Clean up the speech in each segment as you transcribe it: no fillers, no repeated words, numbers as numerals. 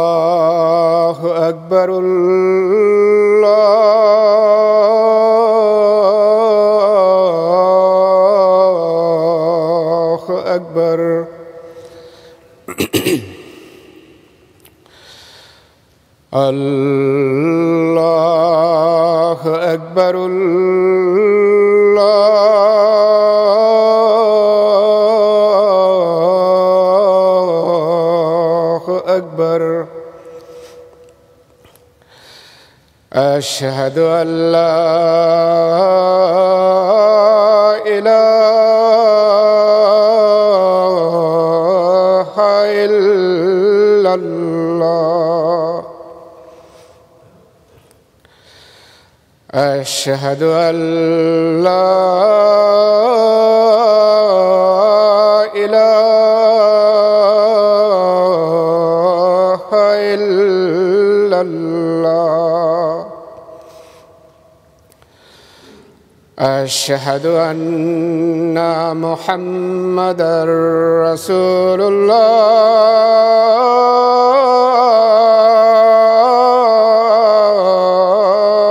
الله أكبر الله أكبر الله أكبر أشهد أن لا إله إلا الله أشهد أن لا إله إلا الله أشهد أن محمدًا رسول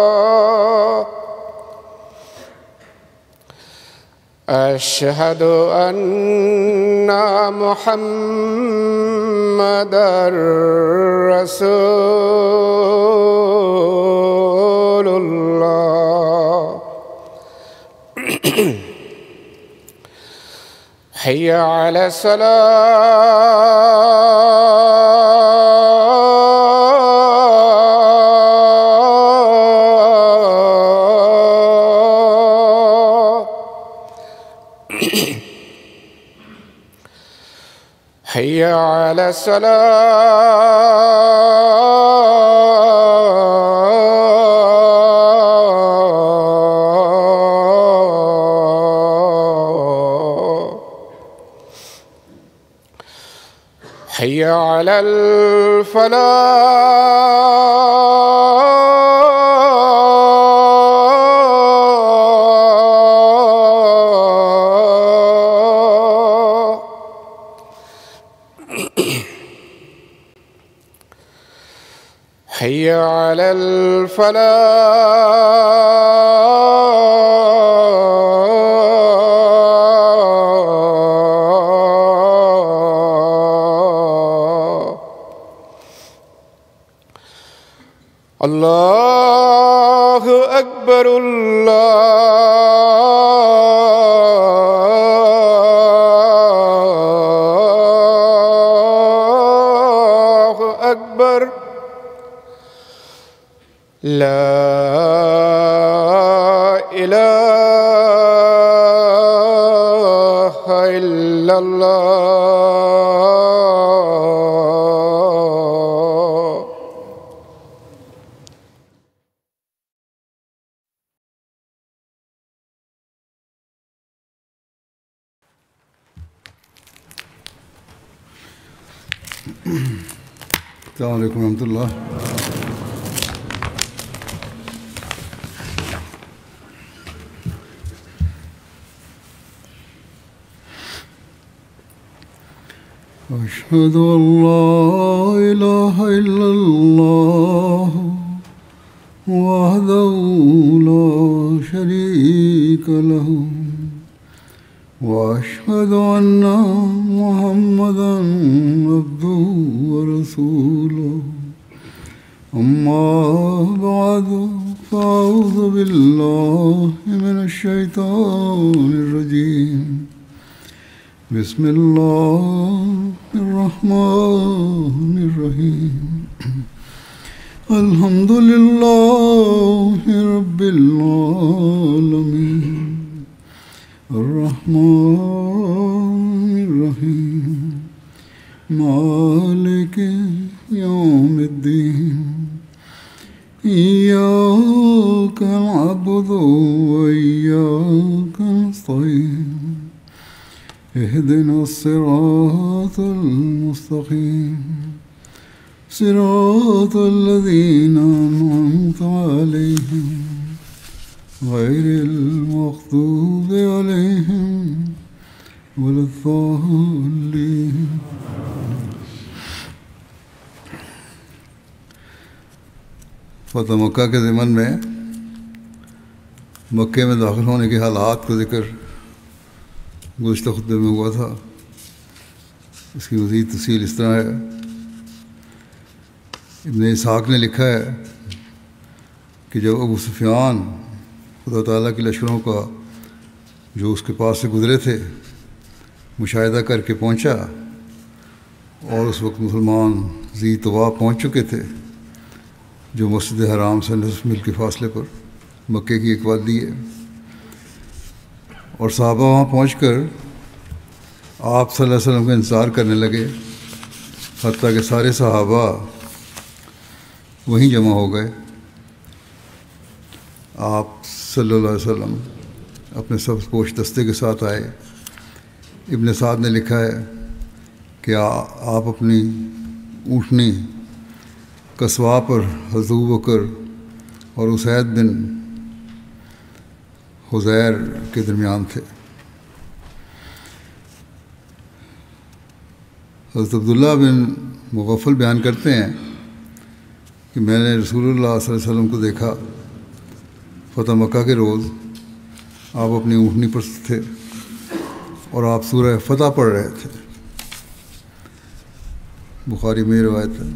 الله أشهد أن محمدًا رسول الله حي على الصلاة حي على حي على الفلاح حي على الفلاح الله أكبر الله أكبر لا إله إلا الله السلام عليكم ورحمة الله. أشهد أن لا إله إلا الله وحده لا شريك له وأشهد أن محمدًا عبده ورسوله أما بعد فأعوذ بالله من الشيطان الرجيم بسم الله الرحمن الرحيم الحمد لله رب العالمين الرحمن الرحيم مالك يوم الدين إياك نعبد وإياك نستعين اهدنا الصراط المستقيم صراط الذين أنعمت عليهم غير المغضوب عليهم ولا الضالين. فتح مکہ کے ضمن میں مکے میں داخل ہونے کے حالات کا ذکر گزشتہ خطبے میں ہوا تھا. اس کی مزید تفصیل اس طرح ہے. ابن اسحاق نے لکھا ہے کہ جب ابو سفیان خدا تعالیٰ کے لشکروں کا جو اس کے پاس سے گزرے تھے مشاہدہ کر کے پہنچا، اور اس وقت مسلمان ذی طوا پہنچ چکے تھے جو مسجد حرام سے نصف میل کے فاصلے پر مکے کی ایک وادی ہے. اور صحابہ وہاں پہنچ کر آپ صلی اللہ علیہ وسلم کا انتظار کرنے لگے، حتیٰ کہ سارے صحابہ وہیں جمع ہو گئے. آپ صلی اللہ علیہ وسلم اپنے سبز پوش دستے کے ساتھ آئے. ابن سعد نے لکھا ہے کہ آپ اپنی اونٹنی قصواء پر حضرت ابوبکر اور اسید بن حذیر کے درمیان تھے. حضرت عبداللہ بن مغفل بیان کرتے ہیں کہ میں نے رسول اللہ صلی اللہ علیہ وسلم کو دیکھا فتح مکہ کے روز. آپ اپنی اونٹنی پر تھے اور آپ سورہ فتح پڑھ رہے تھے. بخاری میں روایت ہے.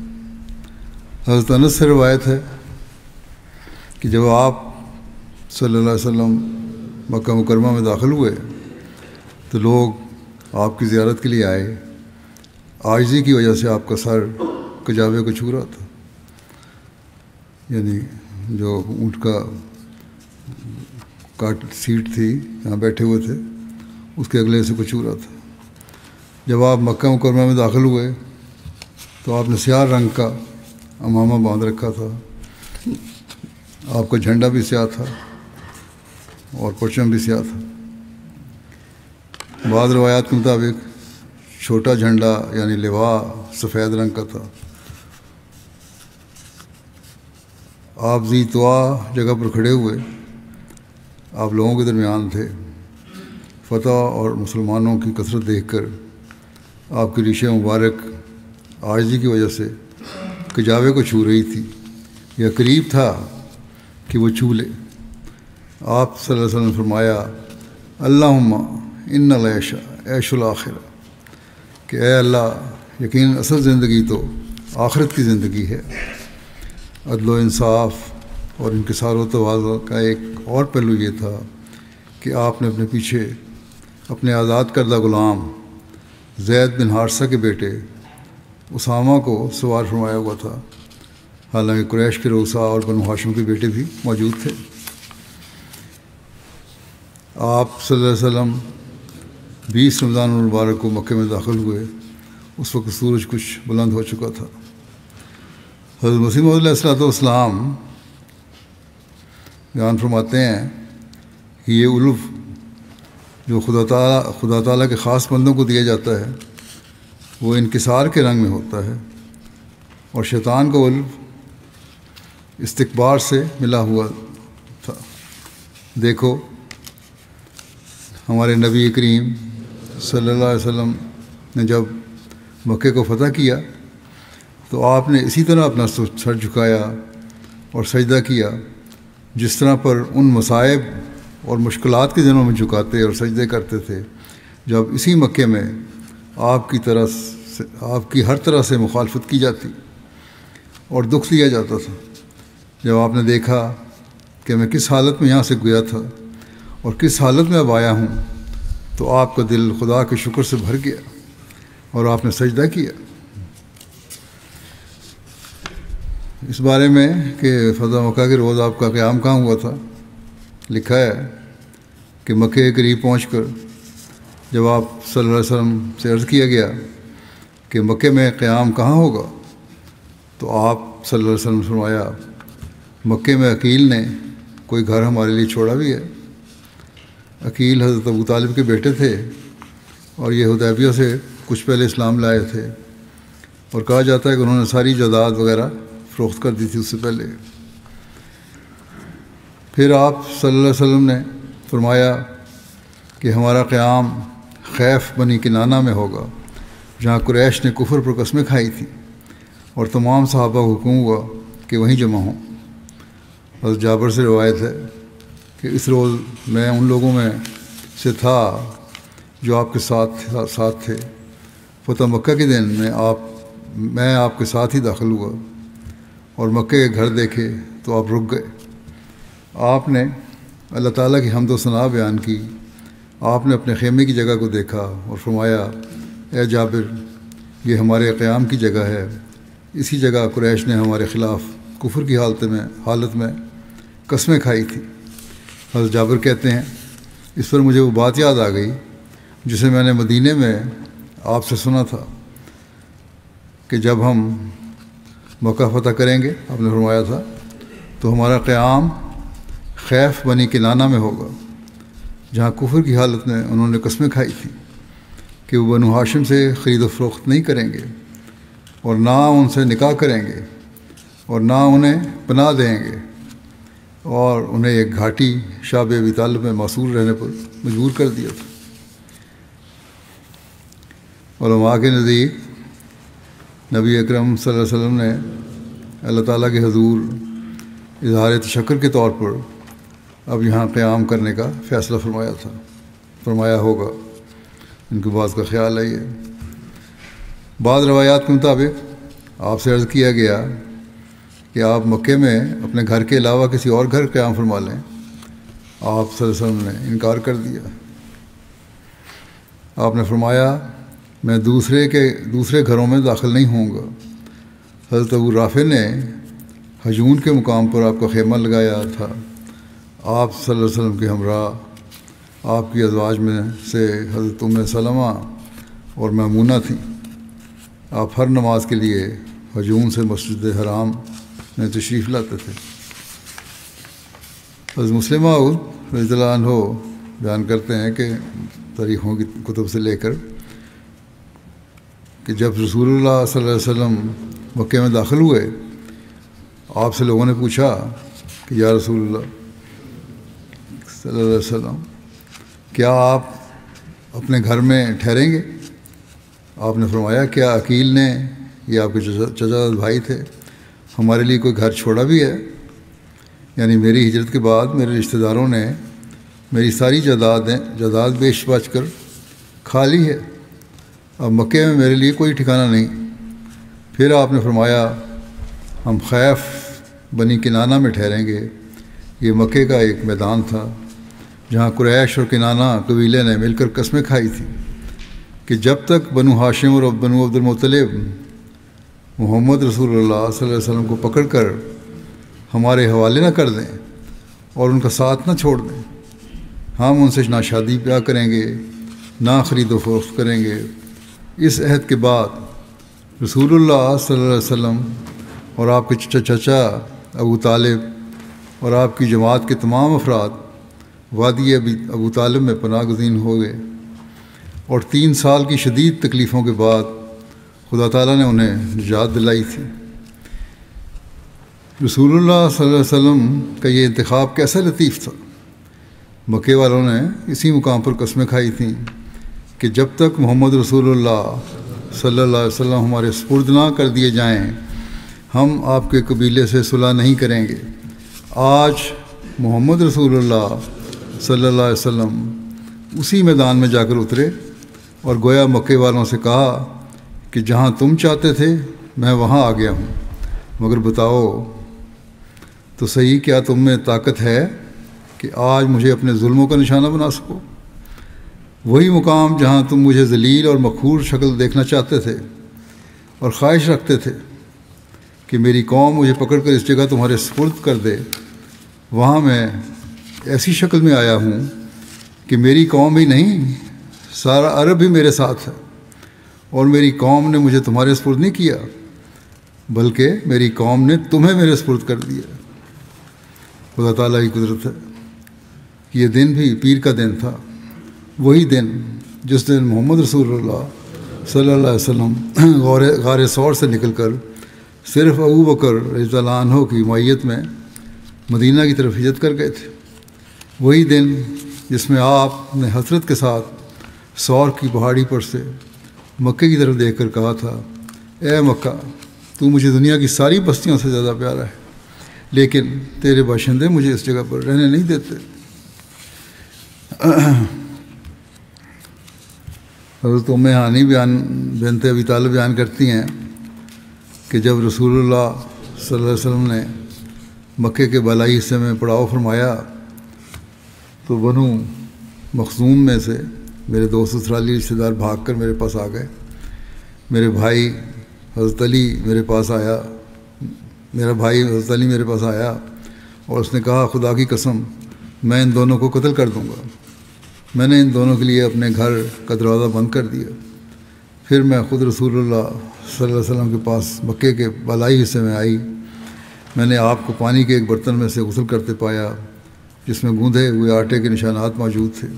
حضرت انس سے روایت ہے کہ جب آپ صلی اللہ علیہ وسلم مکہ مکرمہ میں داخل ہوئے تو لوگ آپ کی زیارت کے لیے آئے. عاجزی کی وجہ سے آپ کا سر کجاوے کو چھو رہا تھا، یعنی جو اونٹ کا کاٹ سیٹ تھی جہاں بیٹھے ہوئے تھے اس کے اگلے سے کو چھو رہا تھا. جب آپ مکہ مکرمہ میں داخل ہوئے تو آپ نے سیاہ رنگ کا امامہ باندھ رکھا تھا. آپ کا جھنڈا بھی سیاہ تھا اور پرچم بھی سیاہ تھا. بعض روایات کے مطابق چھوٹا جھنڈا یعنی لوا سفید رنگ کا تھا. آپ ذی طوا جگہ پر کھڑے ہوئے آپ لوگوں کے درمیان تھے. فتح اور مسلمانوں کی کثرت دیکھ کر آپ کی ریشیں مبارک عاجزی کی وجہ سے کجاوے کو چھو رہی تھی یا قریب تھا کہ وہ چھو لے. آپ صلی اللہ علیہ وسلم نے فرمایا اللہم ان العیش عیش الآخرہ، کہ اے اللہ یقیناً اصل زندگی تو آخرت کی زندگی ہے. عدل و انصاف اور انکسار و تواضع کا ایک اور پہلو یہ تھا کہ آپ نے اپنے پیچھے اپنے آزاد کردہ غلام زید بن حارثہ کے بیٹے اسامہ کو سوار فرمایا ہوا تھا، حالانکہ قریش کے رؤساء اور بنو ہاشم کے بیٹے بھی موجود تھے. آپ صلی اللہ علیہ وسلم 20 رمضان المبارک کو مکے میں داخل ہوئے. اس وقت سورج کچھ بلند ہو چکا تھا. حضرت مسیح موعود علیہ السلام بیان فرماتے ہیں کہ یہ الف جو خدا تعالیٰ کے خاص بندوں کو دیا جاتا ہے وہ انکسار کے رنگ میں ہوتا ہے، اور شیطان کا الف استکبار سے ملا ہوا تھا. دیکھو ہمارے نبی کریم صلی اللہ علیہ وسلم نے جب مکے کو فتح کیا تو آپ نے اسی طرح اپنا سر جھکایا اور سجدہ کیا جس طرح پر ان مصائب اور مشکلات کے دنوں میں جھکاتے اور سجدے کرتے تھے جب اسی مکے میں آپ کی ہر طرح سے مخالفت کی جاتی اور دکھ لیا جاتا تھا. جب آپ نے دیکھا کہ میں کس حالت میں یہاں سے گیا تھا اور کس حالت میں اب آیا ہوں تو آپ کا دل خدا کے شکر سے بھر گیا اور آپ نے سجدہ کیا. اس بارے میں کہ فتح مکہ کے روز آپ کا قیام کہاں ہوا تھا لکھا ہے کہ مکے کے قریب پہنچ کر جب آپ صلی اللہ علیہ وسلم سے عرض کیا گیا کہ مکے میں قیام کہاں ہوگا؟ تو آپ صلی اللہ علیہ وسلم نے فرمایا مکے میں عقیل نے کوئی گھر ہمارے لیے چھوڑا بھی ہے۔ عقیل حضرت ابو طالب کے بیٹے تھے اور یہ حدیبیہ سے کچھ پہلے اسلام لائے تھے، اور کہا جاتا ہے کہ انہوں نے ساری جائیداد وغیرہ فروخت کر دی تھی اس سے پہلے۔ پھر آپ صلی اللہ علیہ وسلم نے فرمایا کہ ہمارا قیام خیف بنی کنانہ میں ہوگا، جہاں قریش نے کفر پر قسمیں کھائی تھیں، اور تمام صحابہ کو حکم ہوا کہ وہیں جمع ہوں۔ حضرت جابر سے روایت ہے کہ اس روز میں ان لوگوں میں سے تھا جو آپ کے ساتھ تھے۔ فتح مکہ کے دن میں آپ کے ساتھ ہی داخل ہوا اور مکے کے گھر دیکھے تو آپ رک گئے۔ آپ نے اللہ تعالیٰ کی حمد و ثنا بیان کی۔ آپ نے اپنے خیمے کی جگہ کو دیکھا اور فرمایا اے جابر، یہ ہمارے قیام کی جگہ ہے، اسی جگہ قریش نے ہمارے خلاف کفر کی حالت میں قسمیں کھائی تھیں۔ حضرت جابر کہتے ہیں اس پر مجھے وہ بات یاد آ گئی جسے میں نے مدینے میں آپ سے سنا تھا کہ جب ہم مکہ فتح کریں گے، آپ نے فرمایا تھا، تو ہمارا قیام خیف بنی کنانہ میں ہوگا، جہاں کفر کی حالت میں انہوں نے قسمیں کھائی تھیں کہ وہ بنو ہاشم سے خرید و فروخت نہیں کریں گے، اور نہ ان سے نکاح کریں گے، اور نہ انہیں پناہ دیں گے، اور انہیں ایک گھاٹی شعب ابی طالب میں معصور رہنے پر مجبور کر دیا تھا۔ علماء کے نزدیک نبی اکرم صلی اللہ علیہ وسلم نے اللہ تعالیٰ کے حضور اظہار تشکر کے طور پر اب یہاں قیام کرنے کا فیصلہ فرمایا ہوگا۔ ان کے بعض کا خیال ہے یہ۔ بعض روایات کے مطابق آپ سے عرض کیا گیا کہ آپ مکے میں اپنے گھر کے علاوہ کسی اور گھر قیام فرما لیں۔ آپ صلی اللہ علیہ وسلم نے انکار کر دیا۔ آپ نے فرمایا میں دوسرے گھروں میں داخل نہیں ہوں گا۔ حضرت ابو رافع نے حجون کے مقام پر آپ کا خیمہ لگایا تھا۔ آپ صلی اللہ علیہ وسلم کے ہمراہ آپ کی ازواج میں سے حضرت ام سلمہ اور میمونہ تھیں۔ آپ ہر نماز کے لیے حجون سے مسجد حرام میں تشریف لاتے تھے۔ حضرت مسلم موعود رضی اللہ عنہ بیان کرتے ہیں کہ تاریخوں کی کتب سے لے کر کہ جب رسول اللہ صلی اللہ علیہ وسلم مکے میں داخل ہوئے، آپ سے لوگوں نے پوچھا کہ یا رسول اللہ صلی اللہ علیہ وسلم، کیا آپ اپنے گھر میں ٹھہریں گے؟ آپ نے فرمایا کیا عقیل نے، یہ آپ کے چچا بھائی تھے، ہمارے لیے کوئی گھر چھوڑا بھی ہے؟ یعنی میری ہجرت کے بعد میرے رشتہ داروں نے میری ساری جائیداد بیچ باچ کر کھا لی ہے، اب مکے میں میرے لیے کوئی ٹھکانہ نہیں۔ پھر آپ نے فرمایا ہم خیف بنی کنانہ میں ٹھہریں گے۔ یہ مکے کا ایک میدان تھا جہاں قریش اور کنانہ قبیلے نے مل کر قسمیں کھائی تھیں کہ جب تک بنو ہاشم اور بنو عبد المطلب محمد رسول اللہ صلی اللہ علیہ وسلم کو پکڑ کر ہمارے حوالے نہ کر دیں اور ان کا ساتھ نہ چھوڑ دیں، ہم ان سے نہ شادی بیاہ کریں گے نہ خرید و فروخت کریں گے۔ اس عہد کے بعد رسول اللہ صلی اللہ علیہ وسلم اور آپ کے چچا ابو طالب اور آپ کی جماعت کے تمام افراد وادی ابو طالب میں پناہ گزین ہو گئے، اور 3 سال کی شدید تکلیفوں کے بعد خدا تعالیٰ نے انہیں نجات دلائی تھی۔ رسول اللہ صلی اللہ علیہ وسلم کا یہ انتخاب کیسا لطیف تھا۔ مکے والوں نے اسی مقام پر قسمیں کھائی تھیں کہ جب تک محمد رسول اللہ صلی اللہ علیہ وسلم ہمارے سپرد نہ کر دیے جائیں ہم آپ کے قبیلے سے صلح نہیں کریں گے۔ آج محمد رسول اللہ صلی اللہ علیہ وسلم اسی میدان میں جا کر اترے اور گویا مکے والوں سے کہا کہ جہاں تم چاہتے تھے میں وہاں آ گیا ہوں، مگر بتاؤ تو صحیح کیا تم میں طاقت ہے کہ آج مجھے اپنے ظلموں کا نشانہ بنا سکو؟ وہی مقام جہاں تم مجھے ذلیل اور مقہور شکل دیکھنا چاہتے تھے اور خواہش رکھتے تھے کہ میری قوم مجھے پکڑ کر اس جگہ تمہارے سپرد کر دے، وہاں میں ایسی شکل میں آیا ہوں کہ میری قوم ہی نہیں سارا عرب بھی میرے ساتھ ہے، اور میری قوم نے مجھے تمہارے سپرد نہیں کیا بلکہ میری قوم نے تمہیں میرے سپرد کر دیا۔ خدا تعالیٰ کی قدرت ہے کہ یہ دن بھی پیر کا دن تھا، وہی دن جس دن محمد رسول اللہ صلی اللہ علیہ وسلم غار ثور سے نکل کر صرف ابو بکر رضی اللہ عنہ کی معیت میں مدینہ کی طرف ہجرت کر گئے تھے، وہی دن جس میں آپ نے حسرت کے ساتھ ثور کی پہاڑی پر سے مکے کی طرف دیکھ کر کہا تھا، اے مکہ تو مجھے دنیا کی ساری بستیوں سے زیادہ پیارا ہے، لیکن تیرے باشندے مجھے اس جگہ پر رہنے نہیں دیتے۔ حضرت ام ہانی بنت ابی طالب بیان کرتی ہیں کہ جب رسول اللہ صلی اللہ علیہ وسلم نے مکے کے بالائی حصے میں پڑاؤ فرمایا تو بنو مخزوم میں سے میرے دوست سسرالی رشتہ دار بھاگ کر میرے پاس آ گئے۔ میرے بھائی حضرت علی میرے پاس آیا اور اس نے کہا، خدا کی قسم میں ان دونوں کو قتل کر دوں گا۔ میں نے ان دونوں کے لیے اپنے گھر کا دروازہ بند کر دیا۔ پھر میں خود رسول اللہ صلی اللہ علیہ وسلم کے پاس مکے کے بالائی حصے میں آئی۔ میں نے آپ کو پانی کے ایک برتن میں سے غسل کرتے پایا جس میں گوندھے ہوئے آٹے کے نشانات موجود تھے،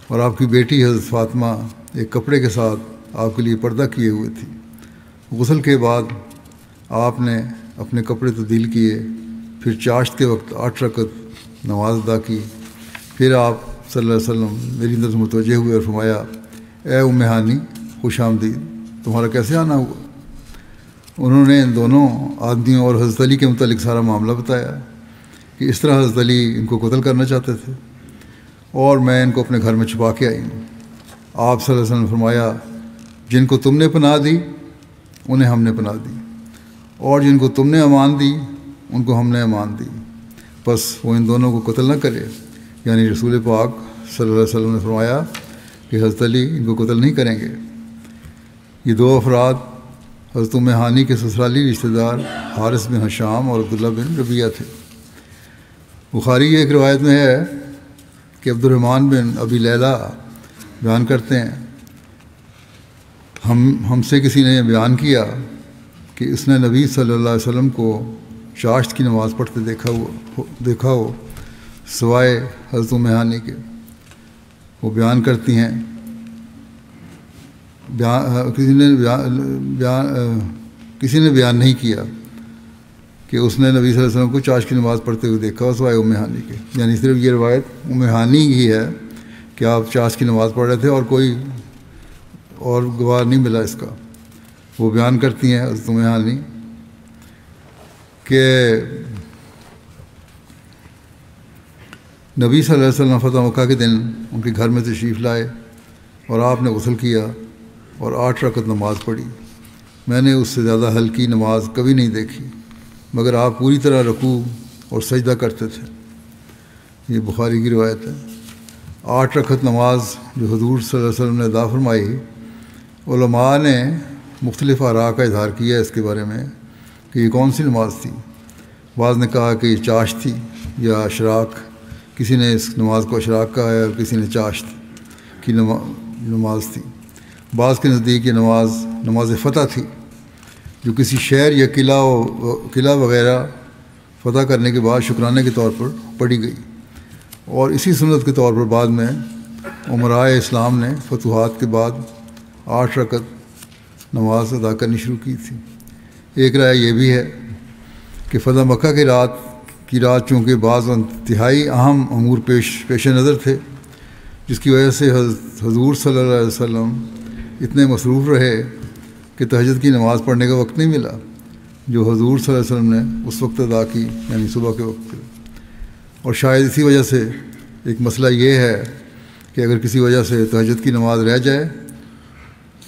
اور آپ کی بیٹی حضرت فاطمہ ایک کپڑے کے ساتھ آپ کے لیے پردہ کیے ہوئے تھی۔ غسل کے بعد آپ نے اپنے کپڑے تبدیل کیے، پھر چاشت کے وقت 8 رکعت نماز ادا کی۔ پھر آپ صلی اللہ علیہ وسلم میری طرف متوجہ ہوئے اور فرمایا، اے ام ہانی خوش آمدید، تمہارا کیسے آنا ہوا؟ انہوں نے ان دونوں آدمیوں اور حضرت علی کے متعلق سارا معاملہ بتایا کہ اس طرح حضرت علی ان کو قتل کرنا چاہتے تھے اور میں ان کو اپنے گھر میں چھپا کے آئی ہوں۔ آپ صلی اللہ علیہ وسلم نے فرمایا، جن کو تم نے پناہ دی انہیں ہم نے پناہ دی، اور جن کو تم نے امان دی ان کو ہم نے امان دی، بس وہ ان دونوں کو قتل نہ کرے۔ یعنی رسول پاک صلی اللہ علیہ وسلم نے فرمایا کہ حضرت علی ان کو قتل نہیں کریں گے۔ یہ دو افراد حضرت ام ہانی کے سسرالی رشتہ دار حارث بن حشام اور عبداللہ بن ربیعہ تھے۔ بخاری کی ایک روایت میں ہے کہ عبد الرحمن بن ابی لیلہ بیان کرتے ہیں، ہم سے کسی نے بیان کیا کہ اس نے نبی صلی اللہ علیہ وسلم کو چاشت کی نماز پڑھتے دیکھا ہو سوائے حضرت ام ہانی کے۔ وہ بیان کرتی ہیں کسی نے بیان نہیں کیا کہ اس نے نبی صلی اللہ علیہ وسلم کو چاشت کی نماز پڑھتے ہوئے دیکھا ہو سوائے ام ہانی کے، یعنی صرف یہ روایت ام ہانی ہی ہے کہ آپ چاشت کی نماز پڑھ رہے تھے اور کوئی اور گواہ نہیں ملا اس کا۔ وہ بیان کرتی ہیں حضرت ام ہانی کہ نبی صلی اللہ علیہ وسلم فتح مکہ کے دن ان کے گھر میں تشریف لائے اور آپ نے غسل کیا اور 8 رکعت نماز پڑھی۔ میں نے اس سے زیادہ ہلکی نماز کبھی نہیں دیکھی، مگر آپ پوری طرح رکوع اور سجدہ کرتے تھے۔ یہ بخاری کی روایت ہے۔ 8 رکعت نماز جو حضور صلی اللہ علیہ وسلم نے ادا فرمائی، علماء نے مختلف آراء کا اظہار کیا ہے اس کے بارے میں کہ یہ کون سی نماز تھی۔ بعض نے کہا کہ یہ چاشت تھی یا اشراق، کسی نے اس نماز کو اشراق کہا ہے اور کسی نے چاشت کی نماز تھی۔ بعض کے نزدیک یہ نماز فتح تھی جو کسی شہر یا قلعہ وغیرہ فتح کرنے کے بعد شکرانے کے طور پر پڑھی گئی، اور اسی سنت کے طور پر بعد میں امرائے اسلام نے فتوحات کے بعد 8 رکعت نماز ادا کرنی شروع کی تھی۔ ایک رائے یہ بھی ہے کہ فتح مکہ کی رات چونکہ بعض انتہائی اہم امور پیش نظر تھے، جس کی وجہ سے حضور صلی اللہ علیہ وسلم اتنے مصروف رہے کہ تہجد کی نماز پڑھنے کا وقت نہیں ملا جو حضور صلی اللہ علیہ وسلم نے اس وقت ادا کی، یعنی صبح کے وقت۔ اور شاید اسی وجہ سے ایک مسئلہ یہ ہے کہ اگر کسی وجہ سے تہجد کی نماز رہ جائے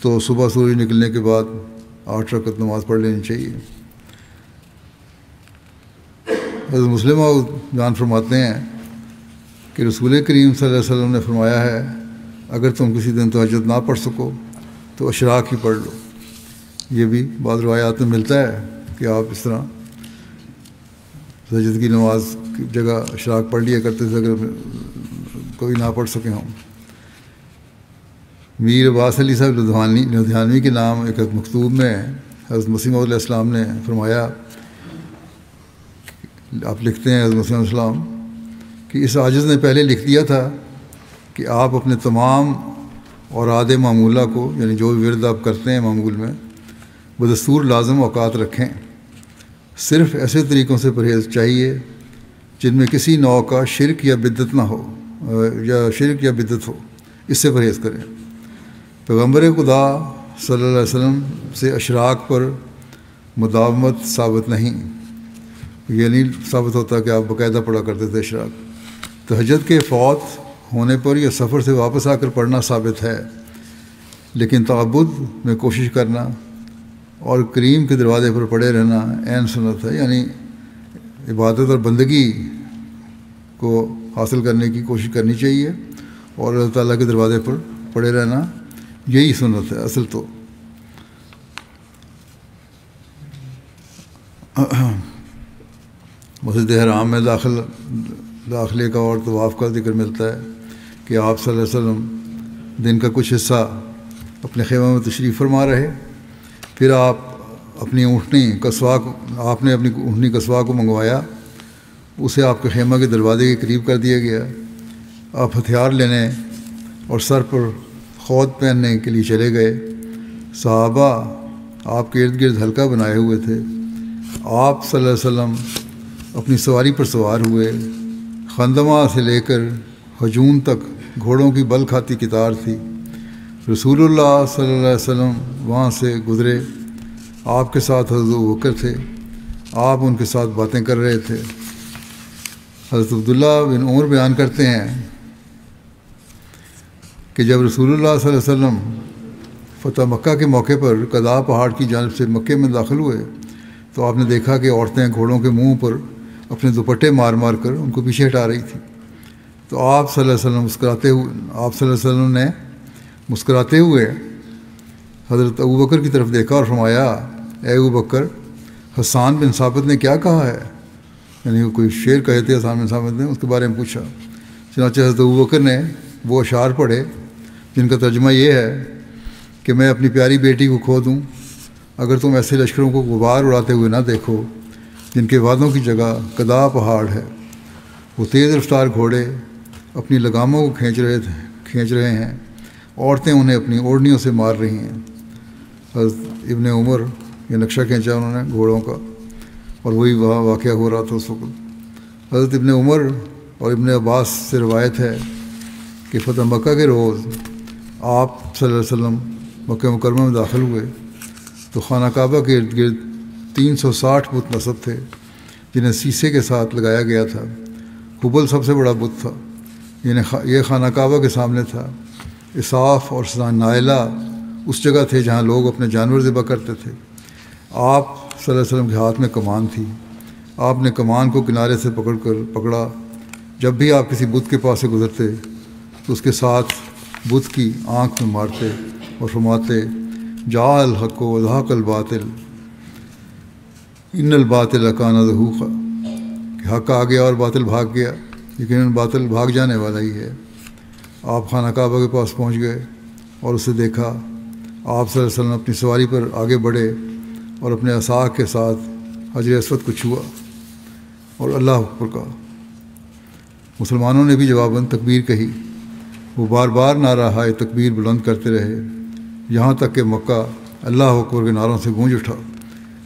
تو صبح سورج نکلنے کے بعد 8 رکعت نماز پڑھ لینی چاہیے۔ حضرت مسلم بیان فرماتے ہیں کہ رسول کریم صلی اللہ علیہ وسلم نے فرمایا ہے، اگر تم کسی دن تہجد نہ پڑھ سکو تو اشراق ہی پڑھ لو۔ یہ بھی بعض روایات میں ملتا ہے کہ آپ اس طرح تہجد کی نماز کی جگہ اشراق پڑھ لیا کرتے تھے اگر کوئی نہ پڑھ سکے ہوں۔ میر عباس علی صاحب لدھیانوی کے نام ایک مکتوب میں حضرت مسیح موعود علیہ السلام نے فرمایا، آپ لکھتے ہیں حضرت مسیح علیہ السلام کہ اس عاجز نے پہلے لکھ دیا تھا کہ آپ اپنے تمام اوراد معمولہ کو، یعنی جو بھی ورد آپ کرتے ہیں معمول میں، بدستور لازم اوقات رکھیں، صرف ایسے طریقوں سے پرہیز چاہیے جن میں کسی نوع کا شرک یا بدعت نہ ہو، شرک یا بدعت ہو، اس سے پرہیز کریں۔ پیغمبر خدا صلی اللہ علیہ وسلم سے اشراق پر مداومت ثابت نہیں، یہ نہیں ثابت ہوتا کہ آپ باقاعدہ پڑھا کرتے تھے اشراق۔ تہجد کے فوت ہونے پر یا سفر سے واپس آ کر پڑھنا ثابت ہے، لیکن تعبد میں کوشش کرنا اور کریم کے دروازے پر پڑے رہنا عین سنت ہے، یعنی عبادت اور بندگی کو حاصل کرنے کی کوشش کرنی چاہیے اور اللہ تعالیٰ کے دروازے پر پڑے رہنا یہی سنت ہے اصل تو۔ مسجد حرام میں داخلے کا اور طواف کا ذکر ملتا ہے کہ آپ صلی اللہ علیہ وسلم دن کا کچھ حصہ اپنے خیمہ میں تشریف فرما رہے، پھر آپ نے اپنی اونٹنی کسوا کو منگوایا، اسے آپ کے خیمہ کے دروازے کے قریب کر دیا گیا۔ آپ ہتھیار لینے اور سر پر خود پہننے کے لیے چلے گئے۔ صحابہ آپ کے ارد گرد حلقہ بنائے ہوئے تھے۔ آپ صلی اللہ علیہ وسلم اپنی سواری پر سوار ہوئے۔ خندمہ سے لے کر ہجون تک گھوڑوں کی بل کھاتی قطار تھی۔ رسول اللہ صلی اللہ علیہ وسلم وہاں سے گزرے۔ آپ کے ساتھ حضرت ابوبکر تھے، آپ ان کے ساتھ باتیں کر رہے تھے۔ حضرت عبداللہ بن عمر بیان کرتے ہیں کہ جب رسول اللہ صلی اللہ علیہ وسلم فتح مکہ کے موقع پر قضاء پہاڑ کی جانب سے مکے میں داخل ہوئے تو آپ نے دیکھا کہ عورتیں گھوڑوں کے منہ پر اپنے دوپٹے مار مار کر ان کو پیچھے ہٹا رہی تھیں۔ تو آپ صلی اللہ علیہ وسلم نے مسکراتے ہوئے حضرت ابوبکر کی طرف دیکھا اور فرمایا، اے ابوبکر، حسان بن ثابت نے کیا کہا ہے؟ یعنی کوئی شعر کہے تھے حسان بن ثابت نے، اس کے بارے میں پوچھا۔ چنانچہ حضرت ابوبکر نے وہ اشعار پڑھے جن کا ترجمہ یہ ہے کہ میں اپنی پیاری بیٹی کو کھو دوں اگر تم ایسے لشکروں کو غبار اڑاتے ہوئے نہ دیکھو جن کے وعدوں کی جگہ قضاء پہاڑ ہے۔ وہ تیز رفتار گھوڑے اپنی لگاموں کو کھینچ رہے ہیں، عورتیں انہیں اپنی اوڑھنیوں سے مار رہی ہیں۔ حضرت ابن عمر یہ نقشہ کھینچا انہوں نے گھوڑوں کا، اور وہی وہاں واقعہ ہو رہا تھا اس وقت۔ حضرت ابن عمر اور ابن عباس سے روایت ہے کہ فتح مکہ کے روز آپ صلی اللہ علیہ وسلم مکہ مکرمہ میں داخل ہوئے تو خانہ کعبہ کے ارد گرد 360 بت نصب تھے جنہیں سیسے کے ساتھ لگایا گیا تھا۔ حبل سب سے بڑا بت تھا، یہ خانہ کعبہ کے سامنے تھا۔ اصاف اور نائلہ اس جگہ تھے جہاں لوگ اپنے جانور ذبح کرتے تھے۔ آپ صلی اللہ علیہ وسلم کے ہاتھ میں کمان تھی۔ آپ نے کمان کو کنارے سے پکڑا۔ جب بھی آپ کسی بت کے پاس سے گزرتے تو اس کے ساتھ بت کی آنکھ میں مارتے اور فرماتے، جاء الحق وزهق الباطل ان الباطل کان زہوقا، کہ حق آ گیا اور باطل بھاگ گیا، لیکن باطل بھاگ جانے والا ہی ہے۔ آپ خانہ کعبہ کے پاس پہنچ گئے اور اسے دیکھا۔ آپ صلی اللہ علیہ وسلم اپنی سواری پر آگے بڑھے اور اپنے عصا کے ساتھ حجر اسود کو چھوا اور اللہ اکبر کہا۔ مسلمانوں نے بھی جواباً تکبیر کہی۔ وہ بار بار نعرہ تکبیر بلند کرتے رہے یہاں تک کہ مکہ اللہ اکبر کے نعروں سے گونج اٹھا،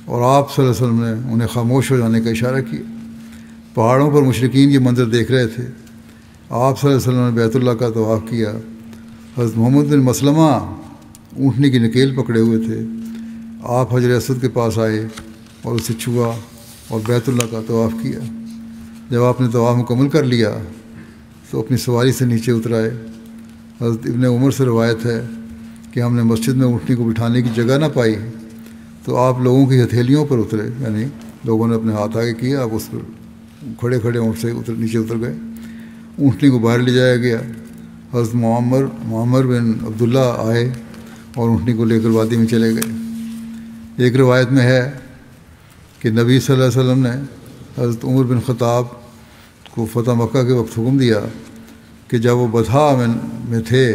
اور آپ صلی اللہ علیہ وسلم نے انہیں خاموش ہو جانے کا اشارہ کیا۔ پہاڑوں پر مشرکین یہ منظر دیکھ رہے تھے۔ آپ صلی اللہ علیہ وسلم نے بیت اللہ کا طواف کیا۔ حضرت محمد بن مسلمہ اونٹنی کی نکیل پکڑے ہوئے تھے۔ آپ حجر اسود کے پاس آئے اور اسے چھوا اور بیت اللہ کا طواف کیا۔ جب آپ نے طواف مکمل کر لیا تو اپنی سواری سے نیچے اتر آئے۔ حضرت ابن عمر سے روایت ہے کہ ہم نے مسجد میں اونٹنی کو بٹھانے کی جگہ نہ پائی تو آپ لوگوں کی ہتھیلیوں پر اترے، یعنی لوگوں نے اپنے ہاتھ آگے کیے، آپ اس پر کھڑے کھڑے اونٹ سے نیچے اتر گئے۔ اونٹنی کو باہر لے جایا گیا۔ حضرت معمر بن عبداللہ آئے اور اونٹنی کو لے کر وادی میں چلے گئے۔ ایک روایت میں ہے کہ نبی صلی اللہ علیہ وسلم نے حضرت عمر بن خطاب کو فتح مکہ کے وقت حکم دیا کہ جب وہ بطحا میں تھے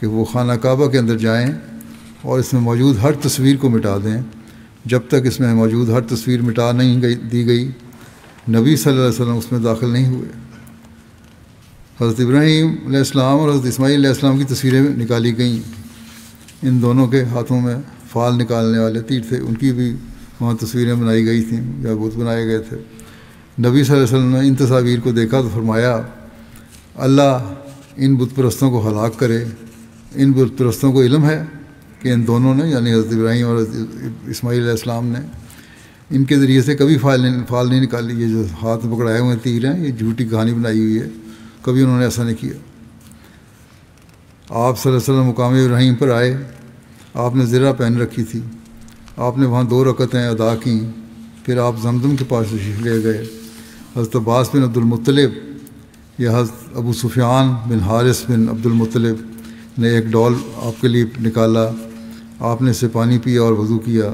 کہ وہ خانہ کعبہ کے اندر جائیں اور اس میں موجود ہر تصویر کو مٹا دیں. جب تک اس میں موجود ہر تصویر مٹا نہیں دی گئی نبی صلی اللہ علیہ وسلم اس میں داخل نہیں ہوئے. حضرت ابراہیم علیہ السلام اور حضرت اسماعیل علیہ السلام کی تصویریں نکالی گئیں. ان دونوں کے ہاتھوں میں فال نکالنے والے تیر تھے، ان کی بھی وہاں تصویریں بنائی گئی تھیں یا بت بنائے گئے تھے. نبی صلی اللہ علیہ وسلم نے ان تصاویر کو دیکھا تو فرمایا اللہ ان بت پرستوں کو ہلاک کرے. ان بت پرستوں کو علم ہے کہ ان دونوں نے یعنی حضرت ابراہیم اور حضرت اسماعیل علیہ السلام نے ان کے ذریعے سے کبھی فال نہیں نکالی. یہ جو ہاتھ میں پکڑائے ہوئے تیر ہیں یہ جھوٹی کہانی بنائی ہوئی ہے، کبھی انہوں نے ایسا نہیں کیا. آپ صلی اللہ علیہ وسلم مقام ابراہیم پر آئے. آپ نے زرہ پہن رکھی تھی. آپ نے وہاں 2 رکعتیں ادا کیں. پھر آپ زمزم کے پاس تشریف لے گئے. حضرت عباس بن عبد المطلب یا حضرت ابو سفیان بن حارث بن عبد المطلب نے ایک ڈول آپ کے لیے نکالا. آپ نے اس سے پانی پیا اور وضو کیا.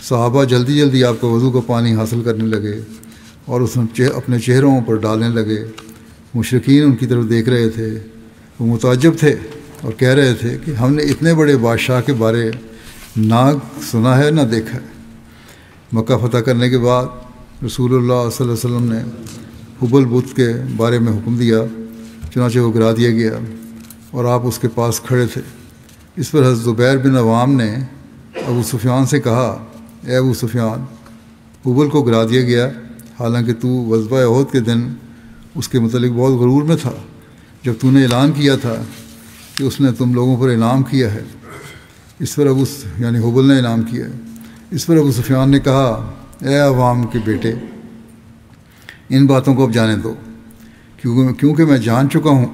صحابہ جلدی جلدی آپ کا وضو کا پانی حاصل کرنے لگے اور اس میں اپنے چہروں پر ڈالنے لگے. مشرکین ان کی طرف دیکھ رہے تھے. وہ متعجب تھے اور کہہ رہے تھے کہ ہم نے اتنے بڑے بادشاہ کے بارے نہ سنا ہے نہ دیکھا ہے. مکہ فتح کرنے کے بعد رسول اللہ صلی اللہ علیہ وسلم نے حبل بت کے بارے میں حکم دیا. چنانچہ وہ گرا دیا گیا اور آپ اس کے پاس کھڑے تھے. اس پر حضرت زبیر بن عوام نے ابو سفیان سے کہا اے ابو سفیان حبل کو گرا دیا گیا حالانکہ تو غزوہ احد کے دن اس کے متعلق بہت غرور میں تھا جب تو نے اعلان کیا تھا کہ اس نے تم لوگوں پر انعام کیا ہے. اس پر یعنی حبل نے انعام کیا ہے. اس پر ابو سفیان نے کہا اے عوام کے بیٹے ان باتوں کو اب جانے دو کیونکہ میں جان چکا ہوں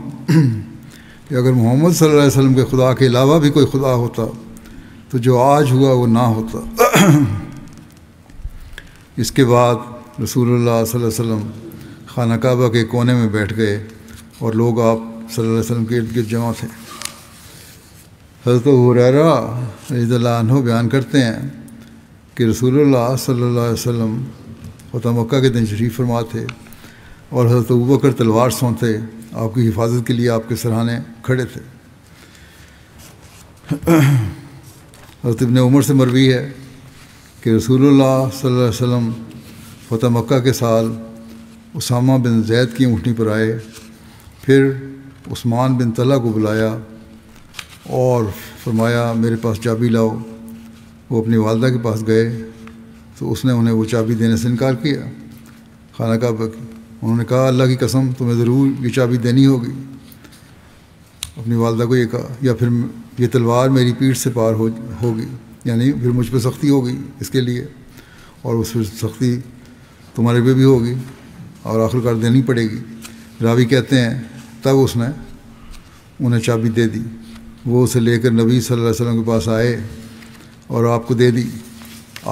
کہ اگر محمد صلی اللہ علیہ وسلم کے خدا کے علاوہ بھی کوئی خدا ہوتا تو جو آج ہوا وہ نہ ہوتا. اس کے بعد رسول اللہ صلی اللہ علیہ وسلم خانہ کعبہ کے کونے میں بیٹھ گئے اور لوگ آپ صلی اللہ علیہ وسلم کے ارد گرد جمع تھے. حضرت ابو ہریرہ رضی اللہ عنہ بیان کرتے ہیں کہ رسول اللہ صلی اللہ علیہ وسلم فتح مکہ کے دن تشریف فرما تھے اور حضرت ابوبکر تلوار سونتے آپ کی حفاظت کے لیے آپ کے سرہانے کھڑے تھے. حضرت ابن عمر سے مروی ہے کہ رسول اللہ صلی اللہ علیہ وسلم فتح مکہ کے سال اسامہ بن زید کی اونٹنی پر آئے. پھر عثمان بن طلحہ کو بلایا اور فرمایا میرے پاس چابی لاؤ. وہ اپنی والدہ کے پاس گئے تو اس نے انہیں وہ چابی دینے سے انکار کیا خانہ کعبہ کی. انہوں نے کہا اللہ کی قسم تمہیں ضرور یہ چابی دینی ہوگی. اپنی والدہ کو یہ کہا یا پھر یہ تلوار میری پیٹھ سے پار ہوگی یعنی پھر مجھ پہ سختی ہوگی اس کے لیے اور اس پھر سختی تمہارے پہ بھی ہوگی اور آخرکار دینی پڑے گی. راوی کہتے ہیں تب اس نے انہیں چابی دے دی. وہ اسے لے کر نبی صلی اللہ علیہ وسلم کے پاس آئے اور آپ کو دے دی.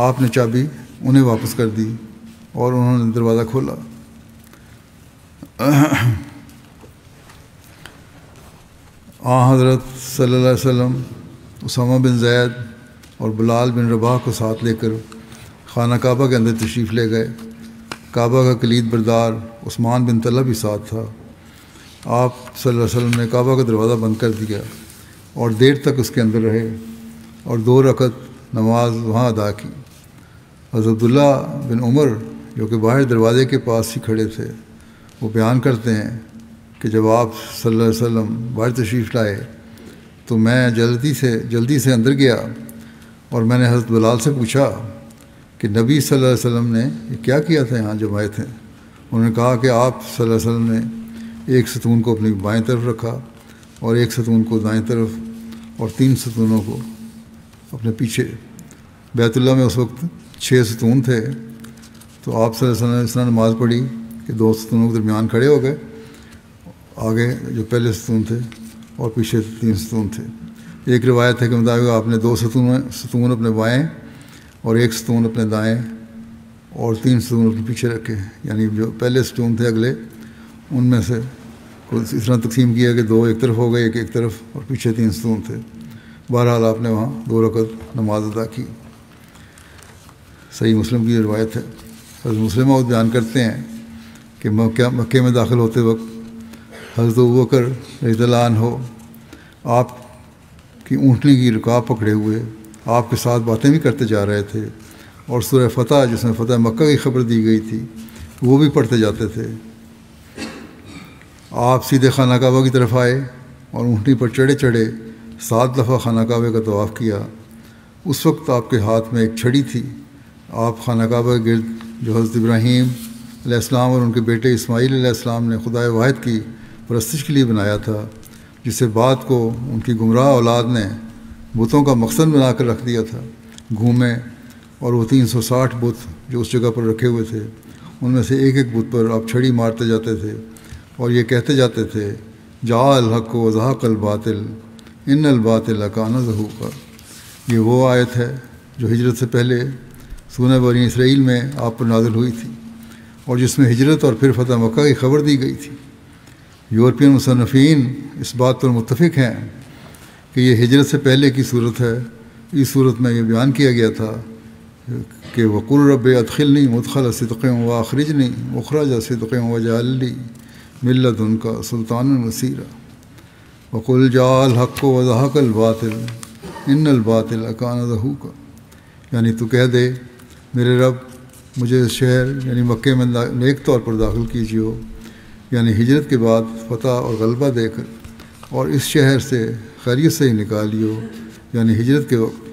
آپ نے چابی انہیں واپس کر دی اور انہوں نے دروازہ کھولا. حضرت صلی اللہ علیہ وسلم اسامہ بن زید اور بلال بن رباح کو ساتھ لے کر خانہ کعبہ کے اندر تشریف لے گئے. کعبہ کا کلید بردار عثمان بن طلحہ بھی ساتھ تھا. آپ صلی اللہ علیہ وسلم نے کعبہ کا دروازہ بند کر دیا اور دیر تک اس کے اندر رہے اور 2 رکعت نماز وہاں ادا کی. حضرت عبداللہ بن عمر جو کہ باہر دروازے کے پاس ہی کھڑے تھے وہ بیان کرتے ہیں کہ جب آپ صلی اللہ علیہ وسلم باہر تشریف لائے تو میں جلدی سے اندر گیا اور میں نے حضرت بلال سے پوچھا کہ نبی صلی اللہ علیہ وسلم نے یہ کیا کیا تھا یہاں جب آئے تھے. انہوں نے کہا کہ آپ صلی اللہ علیہ وسلم نے ایک ستون کو اپنی بائیں طرف رکھا اور ایک ستون کو دائیں طرف اور 3 ستونوں کو اپنے پیچھے. بیت اللہ میں اس وقت 6 ستون تھے تو آپ صلی اللہ علیہ وسلم نے اس طرح نماز پڑھی کہ 2 ستونوں کے درمیان کھڑے ہو گئے. آگے جو پہلے ستون تھے اور پیچھے 3 ستون تھے. ایک روایت ہے کہ مطابق آپ نے 2 ستون اپنے بائیں اور 1 ستون اپنے دائیں اور 3 ستون اپنے پیچھے رکھے یعنی جو پہلے ستون تھے اگلے ان میں سے اس طرح تقسیم کیا کہ 2 ایک طرف ہو گئے ایک طرف اور پیچھے 3 ستون تھے. بہرحال آپ نے وہاں 2 رکعت نماز ادا کی. صحیح مسلم کی روایت ہے. حضرت مسلم اور بیان کرتے ہیں کہ مکے میں داخل ہوتے وقت حضرت ابوبکر رضی اللہ عنہ آپ کہ اونٹنی کی رکاب پکڑے ہوئے آپ کے ساتھ باتیں بھی کرتے جا رہے تھے، اور سورہ فتح جس میں فتح مکہ کی خبر دی گئی تھی وہ بھی پڑھتے جاتے تھے۔ آپ سیدھے خانہ کعبہ کی طرف آئے اور اونٹنی پر چڑھے 7 دفعہ خانہ کعبہ کا طواف کیا۔ اس وقت آپ کے ہاتھ میں ایک چھڑی تھی۔ آپ خانہ کعبہ کے گرد جو حضرت ابراہیم علیہ السلام اور ان کے بیٹے اسماعیل علیہ السلام نے خدائے واحد کی پرستش کے لیے بنایا تھا، جسے بعد کو ان کی گمراہ اولاد نے بتوں کا مقصد بنا کر رکھ دیا تھا، گھومے، اور وہ 360 بت جو اس جگہ پر رکھے ہوئے تھے ان میں سے ایک بت پر آپ چھڑی مارتے جاتے تھے اور یہ کہتے جاتے تھے جاء الحق و زہق الباطل ان الباطل کان زہوقا۔ یہ وہ آیت ہے جو ہجرت سے پہلے سورہ بنی اسرائیل میں آپ پر نازل ہوئی تھی، اور جس میں ہجرت اور پھر فتح مکہ کی خبر دی گئی تھی۔ یورپین مصنفین اس بات پر متفق ہیں کہ یہ ہجرت سے پہلے کی صورت ہے۔ اس صورت میں یہ بیان کیا گیا تھا کہ وقل رب ادخلنی مدخل صدق واخرجنی مخرج صدق واجعل لی من لدنک سلطانا نصیرا وقل جاء الحق وزہق الباطل ان الباطل کان زہوقا۔ یعنی تو کہہ دے میرے رب مجھے اس شہر یعنی مکے میں نیک طور پر داخل کیجیے، یعنی ہجرت کے بعد فتح اور غلبہ دے کر، اور اس شہر سے خیریت سے ہی نکالیو یعنی ہجرت کے وقت،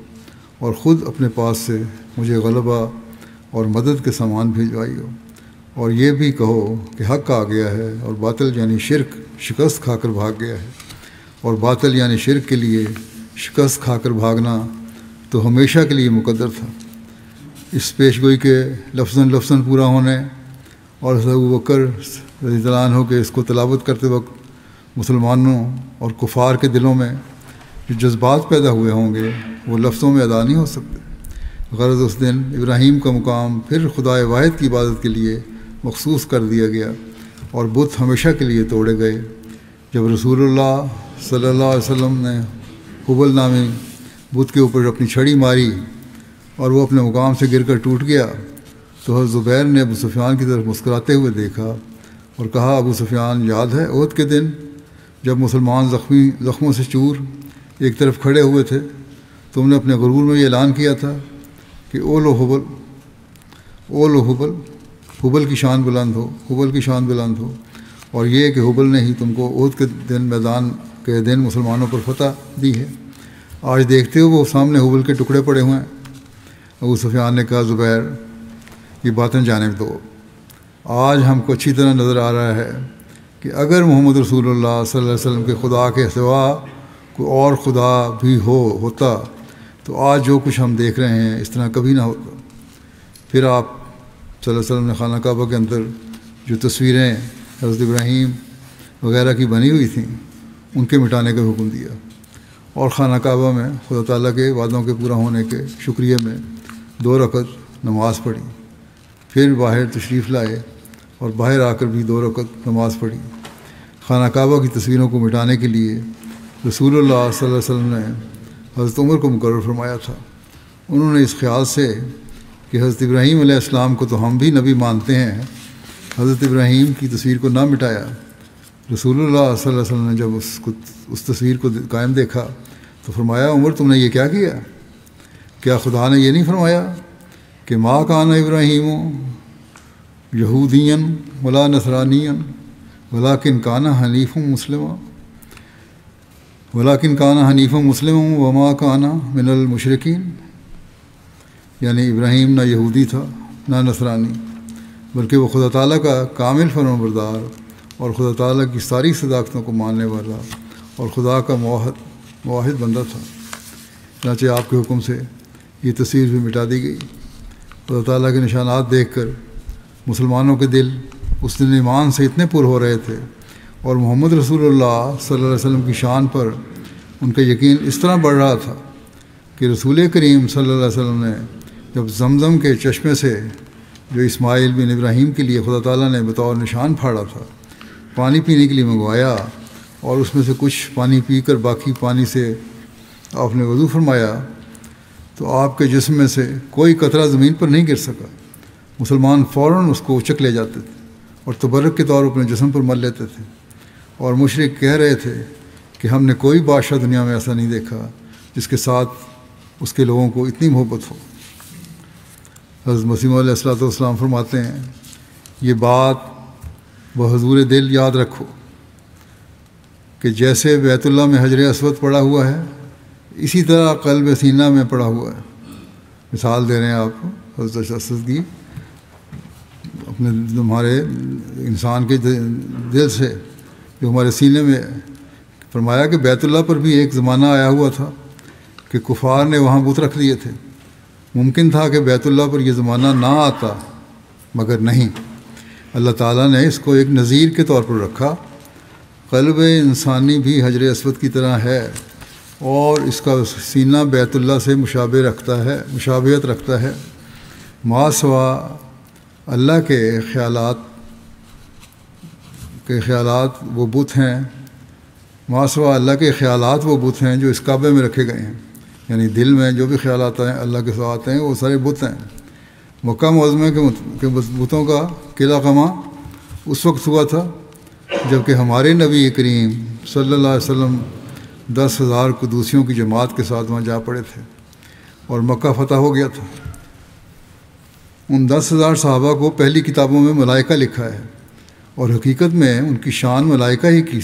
اور خود اپنے پاس سے مجھے غلبہ اور مدد کے سامان بھیجوائیو، اور یہ بھی کہو کہ حق آ گیا ہے اور باطل یعنی شرک شکست کھا کر بھاگ گیا ہے، اور باطل یعنی شرک کے لیے شکست کھا کر بھاگنا تو ہمیشہ کے لیے مقدر تھا۔ اس پیشگوئی کے لفظاً پورا ہونے اور حضرت ابوبکر رضی اللہ عنہ کے اس کو تلاوت کرتے وقت مسلمانوں اور کفار کے دلوں میں جو جذبات پیدا ہوئے ہوں گے وہ لفظوں میں ادا نہیں ہو سکتے۔ غرض اس دن ابراہیم کا مقام پھر خدائے واحد کی عبادت کے لیے مخصوص کر دیا گیا اور بت ہمیشہ کے لیے توڑے گئے۔ جب رسول اللہ صلی اللہ علیہ وسلم نے حبل نامی بت کے اوپر اپنی چھڑی ماری اور وہ اپنے مقام سے گر کر ٹوٹ گیا تو حضرت زبیر نے ابو سفیان کی طرف مسکراتے ہوئے دیکھا اور کہا ابو سفیان یاد ہے احد کے دن جب مسلمان زخموں سے چور ایک طرف کھڑے ہوئے تھے تم نے اپنے غرور میں یہ اعلان کیا تھا کہ اولو حبل حبل کی شان بلند ہو، حبل کی شان بلند ہو، اور یہ کہ حبل نے ہی تم کو احد کے دن میدان کے دن مسلمانوں پر فتح دی ہے۔ آج دیکھتے ہو وہ سامنے حبل کے ٹکڑے پڑے ہوئے ہیں۔ ابو سفیان نے کہا زبیر یہ باتیں جانب دو، آج ہم کو اچھی طرح نظر آ رہا ہے کہ اگر محمد رسول اللہ صلی اللہ علیہ وسلم کے خدا کے سوا کوئی اور خدا بھی ہوتا تو آج جو کچھ ہم دیکھ رہے ہیں اس طرح کبھی نہ ہوتا۔ پھر آپ صلی اللہ علیہ وسلم نے خانہ کعبہ کے اندر جو تصویریں حضرت ابراہیم وغیرہ کی بنی ہوئی تھیں ان کے مٹانے کا حکم دیا، اور خانہ کعبہ میں خدا تعالیٰ کے وعدوں کے پورا ہونے کے شکریہ میں 2 رکعت نماز پڑھی۔ پھر باہر تشریف لائے اور باہر آ کر بھی 2 رکعت نماز پڑھی۔ خانہ کعبہ کی تصویروں کو مٹانے کے لیے رسول اللہ صلی اللہ علیہ وسلم نے حضرت عمر کو مقرر فرمایا تھا۔ انہوں نے اس خیال سے کہ حضرت ابراہیم علیہ السلام کو تو ہم بھی نبی مانتے ہیں، حضرت ابراہیم کی تصویر کو نہ مٹایا۔ رسول اللہ صلی اللہ علیہ وسلم نے جب اس تصویر کو قائم دیکھا تو فرمایا عمر تم نے یہ کیا کیا؟ کیا خدا نے یہ نہیں فرمایا کہ ما کان ابراہیم یہودین ولا نصرانین ولیکن کان حنیفا مسلما وما کان من المشرکین؟ یعنی ابراہیم نہ یہودی تھا نہ نصرانی، بلکہ وہ خدا تعالیٰ کا کامل فرمانبردار اور خدا تعالیٰ کی ساری صداقتوں کو ماننے والا اور خدا کا موحد بندہ تھا۔ چنانچہ آپ کے حکم سے یہ تصویر بھی مٹا دی گئی۔ خدا تعالیٰ کے نشانات دیکھ کر مسلمانوں کے دل اس دن ایمان سے اتنے پر ہو رہے تھے، اور محمد رسول اللہ صلی اللہ علیہ وسلم کی شان پر ان کا یقین اس طرح بڑھ رہا تھا کہ رسول کریم صلی اللہ علیہ وسلم نے جب زمزم کے چشمے سے جو اسماعیل بن ابراہیم کے لیے خدا تعالیٰ نے بطور نشان پھاڑا تھا پانی پینے کے لیے منگوایا، اور اس میں سے کچھ پانی پی کر باقی پانی سے آپ نے وضو فرمایا تو آپ کے جسم میں سے کوئی قطرہ زمین پر نہیں گر سکا۔ مسلمان فوراً اس کو اچک لے جاتے تھے اور تبرک کے طور پر اپنے جسم پر مل لیتے تھے، اور مشرک کہہ رہے تھے کہ ہم نے کوئی بادشاہ دنیا میں ایسا نہیں دیکھا جس کے ساتھ اس کے لوگوں کو اتنی محبت ہو۔ حضرت مسیح موعود علیہ الصلوۃ والسلام فرماتے ہیں یہ بات بحضور دل یاد رکھو کہ جیسے بیت اللہ میں حجر اسود پڑا ہوا ہے اسی طرح قلب سینہ میں پڑا ہوا ہے۔ مثال دے رہے ہیں آپ حضرت اسود کی اپنے ہمارے انسان کے دل سے جو ہمارے سینے میں، فرمایا کہ بیت اللہ پر بھی ایک زمانہ آیا ہوا تھا کہ کفار نے وہاں بت رکھ دیے تھے۔ ممکن تھا کہ بیت اللہ پر یہ زمانہ نہ آتا، مگر نہیں، اللہ تعالیٰ نے اس کو ایک نذیر کے طور پر رکھا۔ قلب انسانی بھی حجر اسود کی طرح ہے اور اس کا سینہ بیت اللہ سے مشابہت رکھتا ہے۔ ما سوا اللہ کے خیالات وہ بت ہیں، ما سوا اللہ کے خیالات وہ بت ہیں جو اس کعبے میں رکھے گئے ہیں، یعنی دل میں جو بھی خیالات ہیں اللہ کے ساتھ ہیں وہ سارے بت ہیں۔ مکہ معظمہ کے بتوں کا قلعہ قمع اس وقت ہوا تھا جب کہ ہمارے نبی کریم صلی اللہ علیہ وسلم 10,000 قدوسیوں کی جماعت کے ساتھ وہاں جا پڑے تھے اور مکہ فتح ہو گیا تھا۔ ان 10,000 صحابہ کو پہلی کتابوں میں ملائکہ لکھا ہے اور حقیقت میں ان کی شان ملائکہ ہی کی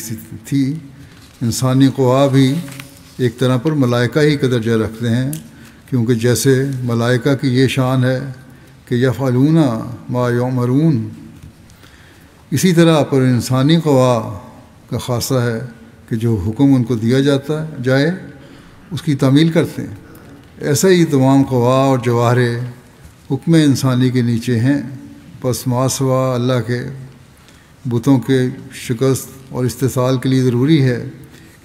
تھی۔ انسانی قوا بھی ایک طرح پر ملائکہ ہی کا درجہ رکھتے ہیں، کیونکہ جیسے ملائکہ کی یہ شان ہے کہ یفعلون ما یؤمرون، اسی طرح پر انسانی قوا کا خاصہ ہے کہ جو حکم ان کو دیا جائے اس کی تعمیل کرتے ہیں۔ ایسا ہی تمام قوا اور جواہر حکم انسانی کے نیچے ہیں۔ پس ما سوا اللہ کے بتوں کے شکست اور استحصال کے لیے ضروری ہے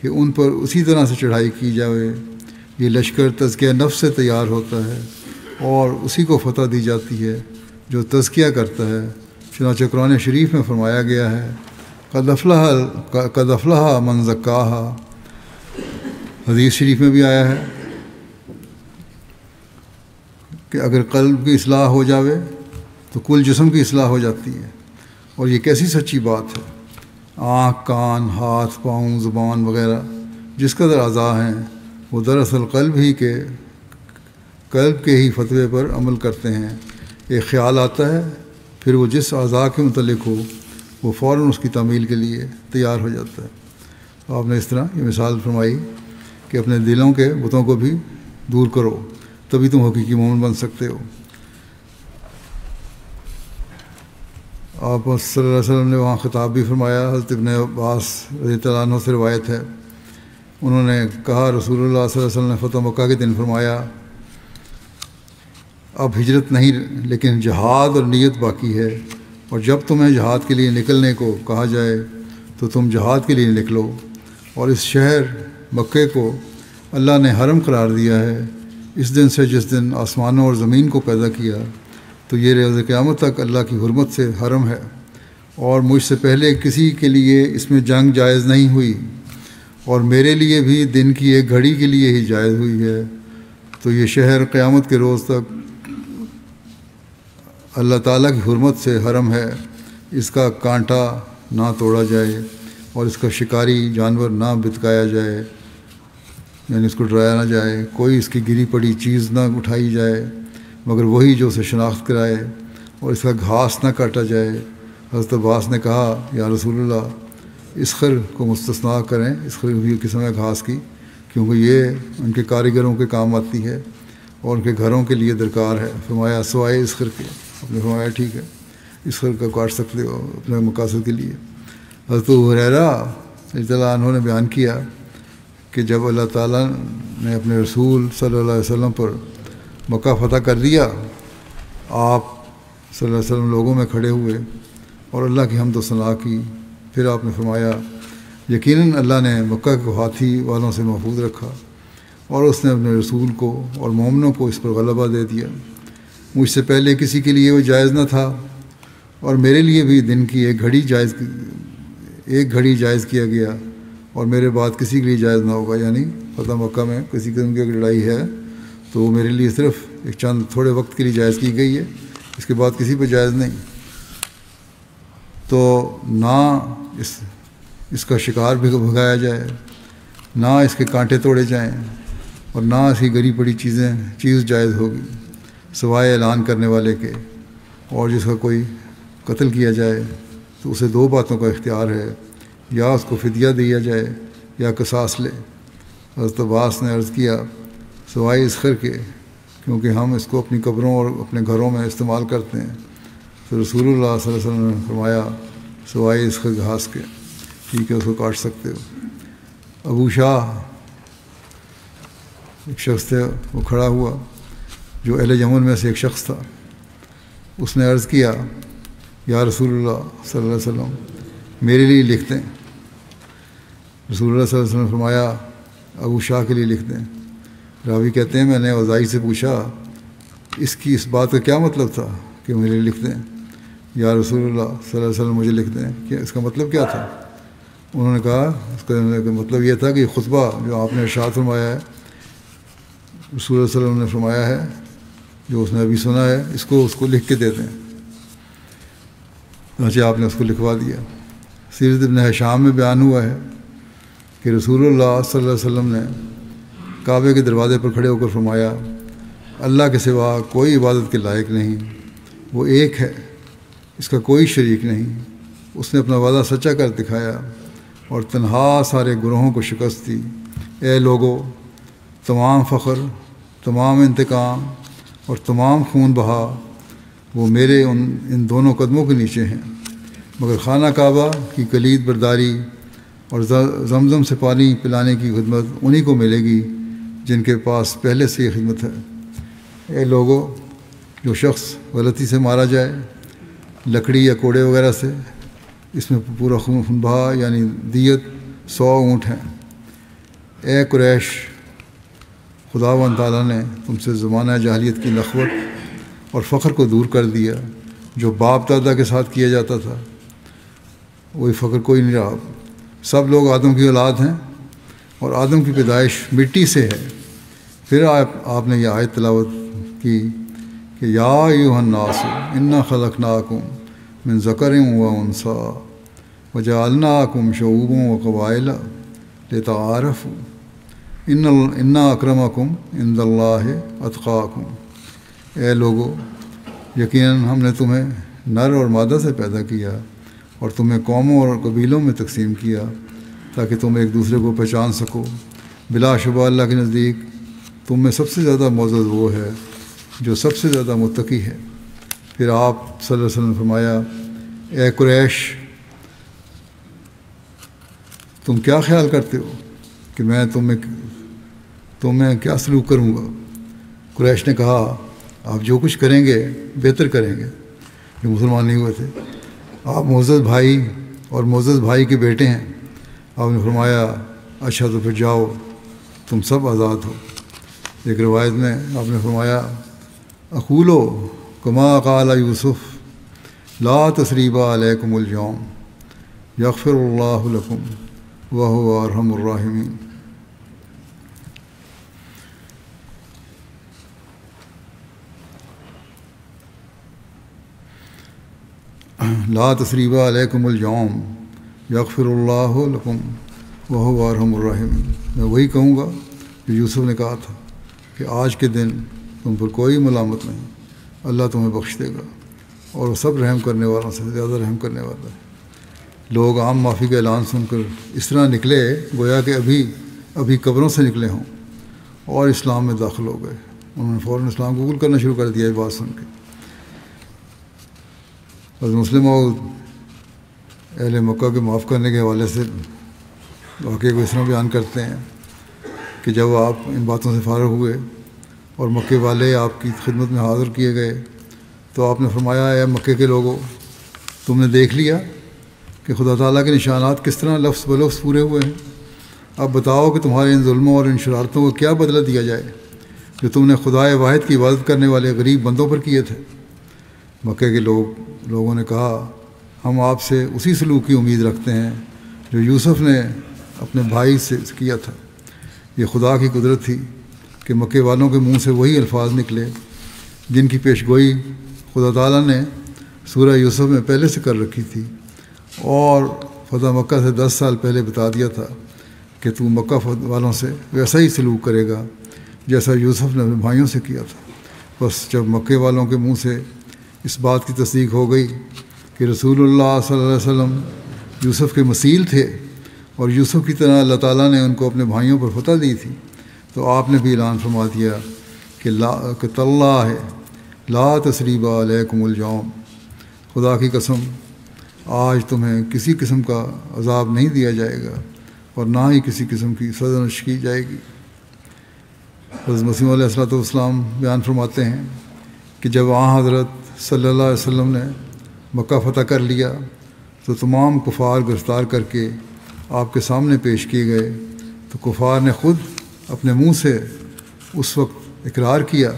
کہ ان پر اسی طرح سے چڑھائی کی جائے۔ یہ لشکر تزکیہ نفس سے تیار ہوتا ہے اور اسی کو فتح دی جاتی ہے جو تزکیہ کرتا ہے۔ چنانچہ قرآن شریف میں فرمایا گیا ہے قد افلح من زکاہا، حدیث شریف میں بھی آیا ہے کہ اگر قلب کی اصلاح ہو جاوے تو کل جسم کی اصلاح ہو جاتی ہے۔ اور یہ کیسی سچی بات ہے۔ آنکھ، کان، ہاتھ، پاؤں، زبان وغیرہ جس قدر اعضاء ہیں وہ دراصل قلب کے ہی فتوے پر عمل کرتے ہیں۔ ایک خیال آتا ہے پھر وہ جس اعضاء کے متعلق ہو وہ فوراً اس کی تعمیل کے لیے تیار ہو جاتا ہے۔ آپ نے اس طرح یہ مثال فرمائی کہ اپنے دلوں کے بتوں کو بھی دور کرو، تبھی تم حقیقی مومن بن سکتے ہو۔ آپ صلی اللہ علیہ وسلم نے وہاں خطاب بھی فرمایا۔ حضرت ابن عباس رضی اللہ عنہ سے روایت ہے، انہوں نے کہا رسول اللہ صلی اللہ علیہ وسلم نے فتح مکہ کے دن فرمایا اب ہجرت نہیں لیکن جہاد اور نیت باقی ہے، اور جب تمہیں جہاد کے لیے نکلنے کو کہا جائے تو تم جہاد کے لیے نکلو۔ اور اس شہر مکے کو اللہ نے حرم قرار دیا ہے اس دن سے جس دن آسمانوں اور زمین کو پیدا کیا، تو یہ روز قیامت تک اللہ کی حرمت سے حرم ہے، اور مجھ سے پہلے کسی کے لیے اس میں جنگ جائز نہیں ہوئی، اور میرے لیے بھی دن کی ایک گھڑی کے لیے ہی جائز ہوئی ہے۔ تو یہ شہر قیامت کے روز تک اللہ تعالیٰ کی حرمت سے حرم ہے، اس کا کانٹا نہ توڑا جائے اور اس کا شکاری جانور نہ بتکایا جائے، یعنی اس کو ڈرایا نہ جائے، کوئی اس کی گری پڑی چیز نہ اٹھائی جائے مگر وہی جو اسے شناخت کرائے، اور اس کا گھاس نہ کاٹا جائے۔ حضرت عباس نے کہا یا رسول اللہ اسخر کو مستثنیٰ کریں، اسخر بھی قسم ہے گھاس کی، کیونکہ یہ ان کے کاریگروں کے کام آتی ہے اور ان کے گھروں کے لیے درکار ہے۔ فرمایا سوائے اسخر کے، آپ نے فرمایا ٹھیک ہے اسخر کا کاٹ سکتے ہو اپنے مقاصد کے لیے۔ حضرت ہریرہ رضی اللہ عنہ نے بیان کیا کہ جب اللہ تعالیٰ نے اپنے رسول صلی اللہ علیہ وسلم پر مکہ فتح کر دیا، آپ صلی اللہ علیہ وسلم لوگوں میں کھڑے ہوئے اور اللہ کی حمد و ثنا کی۔ پھر آپ نے فرمایا یقیناً اللہ نے مکہ کو ہاتھی والوں سے محفوظ رکھا اور اس نے اپنے رسول کو اور مومنوں کو اس پر غلبہ دے دیا۔ مجھ سے پہلے کسی کے لیے وہ جائز نہ تھا اور میرے لیے بھی دن کی ایک گھڑی جائز کیا گیا، اور میرے بعد کسی کے لیے جائز نہ ہوگا۔ یعنی فتح مکہ میں کسی قسم کی اگر لڑائی ہے تو وہ میرے لیے صرف ایک چند تھوڑے وقت کے لیے جائز کی گئی ہے، اس کے بعد کسی پہ جائز نہیں۔ تو نہ اس کا شکار بھی بھگایا جائے، نہ اس کے کانٹے توڑے جائیں، اور نہ ایسی گری پڑی چیز جائز ہوگی سوائے اعلان کرنے والے کے، اور جس کا کوئی قتل کیا جائے تو اسے 2 باتوں کا اختیار ہے، یا اس کو فدیہ دیا جائے یا قصاص لے۔ حضرت عباس نے عرض کیا سوائے اسخر کے، کیونکہ ہم اس کو اپنی قبروں اور اپنے گھروں میں استعمال کرتے ہیں۔ تو رسول اللہ صلی اللہ علیہ وسلم نے فرمایا سوائے اسخر گھاس کے، ٹھیک ہے اس کو کاٹ سکتے ہو۔ ابو شاہ ایک شخص تھے، وہ کھڑا ہوا جو اہل یمن میں سے ایک شخص تھا۔ اس نے عرض کیا یا رسول اللہ صلی اللہ علیہ وسلم میرے لیے لکھ دیں۔ رسول اللہ صلی اللہ علیہ وسلم نے فرمایا ابو شاہ کے لیے لکھ دیں۔ راوی کہتے ہیں میں نے اوزائی سے پوچھا اس بات کا کیا مطلب تھا کہ میرے لیے لکھ دیں؟ یا رسول اللہ صلی اللہ علیہ وسلم مجھے لکھ دیں، کہ اس کا مطلب کیا تھا؟ انہوں نے کہا اس کا مطلب یہ تھا کہ یہ خطبہ جو آپ نے ارشاد فرمایا ہے، رسول اللہ صلی اللہ علیہ وسلم نے فرمایا ہے، جو اس نے ابھی سنا ہے، اس کو لکھ کے دے دیں۔ چنانچہ آپ نے اس کو لکھوا دیا۔ سیرت ابن ہشام میں بیان ہوا ہے کہ رسول اللہ صلی اللہ علیہ وسلم نے کعبے کے دروازے پر کھڑے ہو کر فرمایا اللہ کے سوا کوئی عبادت کے لائق نہیں، وہ ایک ہے، اس کا کوئی شریک نہیں۔ اس نے اپنا وعدہ سچا کر دکھایا اور تنہا سارے گروہوں کو شکست دی۔ اے لوگو، تمام فخر، تمام انتقام اور تمام خون بہا وہ میرے ان دونوں قدموں کے نیچے ہیں، مگر خانہ کعبہ کی کلید برداری اور زمزم سے پانی پلانے کی خدمت انہی کو ملے گی جن کے پاس پہلے سے یہ خدمت ہے۔ اے لوگو، جو شخص غلطی سے مارا جائے لکڑی یا کوڑے وغیرہ سے، اس میں پورا خون بہا یعنی دیت 100 اونٹ ہیں۔ اے قریش، خداوند تعالیٰ نے تم سے زمانہ جاہلیت کی نخوت اور فخر کو دور کر دیا جو باپ دادا کے ساتھ کیا جاتا تھا، وہی فخر کوئی نہیں رہا۔ سب لوگ آدم کی اولاد ہیں اور آدم کی پیدائش مٹی سے ہے۔ پھر آپ نے یہ آیت تلاوت کی کہ یا ایھا الناس انا خلقناکم من ذکر و انثی وجعلناکم شعوبا وقبائل لتعارفوا ان اکرمکم عند اللہ اتقاکم۔ اے لوگو، یقیناً ہم نے تمہیں نر اور مادہ سے پیدا کیا اور تمہیں قوموں اور قبیلوں میں تقسیم کیا تاکہ تم ایک دوسرے کو پہچان سکو۔ بلا شبہ اللہ کے نزدیک تم میں سب سے زیادہ معزز وہ ہے جو سب سے زیادہ متقی ہے۔ پھر آپ صلی اللہ علیہ وسلم نے فرمایا اے قریش، تم کیا خیال کرتے ہو کہ میں تمہیں کیا سلوک کروں گا؟ قریش نے کہا آپ جو کچھ کریں گے بہتر کریں گے۔ جو مسلمان نہیں ہوئے تھے، آپ معزز بھائی اور معزز بھائی کے بیٹے ہیں۔ آپ نے فرمایا اچھا تو پھر جاؤ، تم سب آزاد ہو۔ ایک روایت میں آپ نے فرمایا اقولو کما قال یوسف لا تثریب علیکم اليوم یغفر اللہ لکم وہو ارحم الراحمین۔ لا تثریب علیکم اليوم یغفر اللہ لکم وہو ارحم الراحمین۔ میں وہی کہوں گا جو یوسف نے کہا تھا کہ آج کے دن تم پر کوئی ملامت نہیں، اللہ تمہیں بخش دے گا اور وہ سب رحم کرنے والوں سے زیادہ رحم کرنے والا ہے۔ لوگ عام معافی کا اعلان سن کر اس طرح نکلے گویا کہ ابھی قبروں سے نکلے ہوں اور اسلام میں داخل ہو گئے۔ انہوں نے فوراً اسلام قبول کرنا شروع کر دیا یہ بات سن کے۔ حضرت مسلم اور اہل مکہ کے معاف کرنے کے حوالے سے واقعے کو اس طرح بیان کرتے ہیں کہ جب آپ ان باتوں سے فارغ ہوئے اور مکے والے آپ کی خدمت میں حاضر کیے گئے تو آپ نے فرمایا اے مکے کے لوگوں، تم نے دیکھ لیا کہ خدا تعالیٰ کے نشانات کس طرح لفظ بلفظ پورے ہوئے ہیں۔ اب بتاؤ کہ تمہارے ان ظلموں اور ان شرارتوں کو کیا بدلہ دیا جائے جو تم نے خدائے واحد کی عبادت کرنے والے غریب بندوں پر کیے تھے۔ مکے کے لوگوں نے کہا ہم آپ سے اسی سلوک کی امید رکھتے ہیں جو یوسف نے اپنے بھائی سے کیا تھا۔ یہ خدا کی قدرت تھی کہ مکے والوں کے منہ سے وہی الفاظ نکلے جن کی پیشگوئی خدا تعالیٰ نے سورہ یوسف میں پہلے سے کر رکھی تھی اور فتح مکہ سے 10 سال پہلے بتا دیا تھا کہ تو مکہ والوں سے ویسا ہی سلوک کرے گا جیسا یوسف نے اپنے بھائیوں سے کیا تھا۔ بس جب مکے والوں کے منہ سے اس بات کی تصدیق ہو گئی کہ رسول اللہ صلی اللہ علیہ وسلم یوسف کے مثیل تھے اور یوسف کی طرح اللہ تعالیٰ نے ان کو اپنے بھائیوں پر فتح دی تھی، تو آپ نے بھی اعلان فرما دیا کہ تاللہ ہے لا تثریب علیکم اليوم، خدا کی قسم آج تمہیں کسی قسم کا عذاب نہیں دیا جائے گا اور نہ ہی کسی قسم کی سرزنش کی جائے گی۔ حضرت مسیح علیہ السلام بیان فرماتے ہیں کہ جب حضرت صلی اللہ علیہ وسلم نے مکہ فتح کر لیا تو تمام کفار گرفتار کر کے آپ کے سامنے پیش کیے گئے، تو کفار نے خود اپنے منہ سے اس وقت اقرار کیا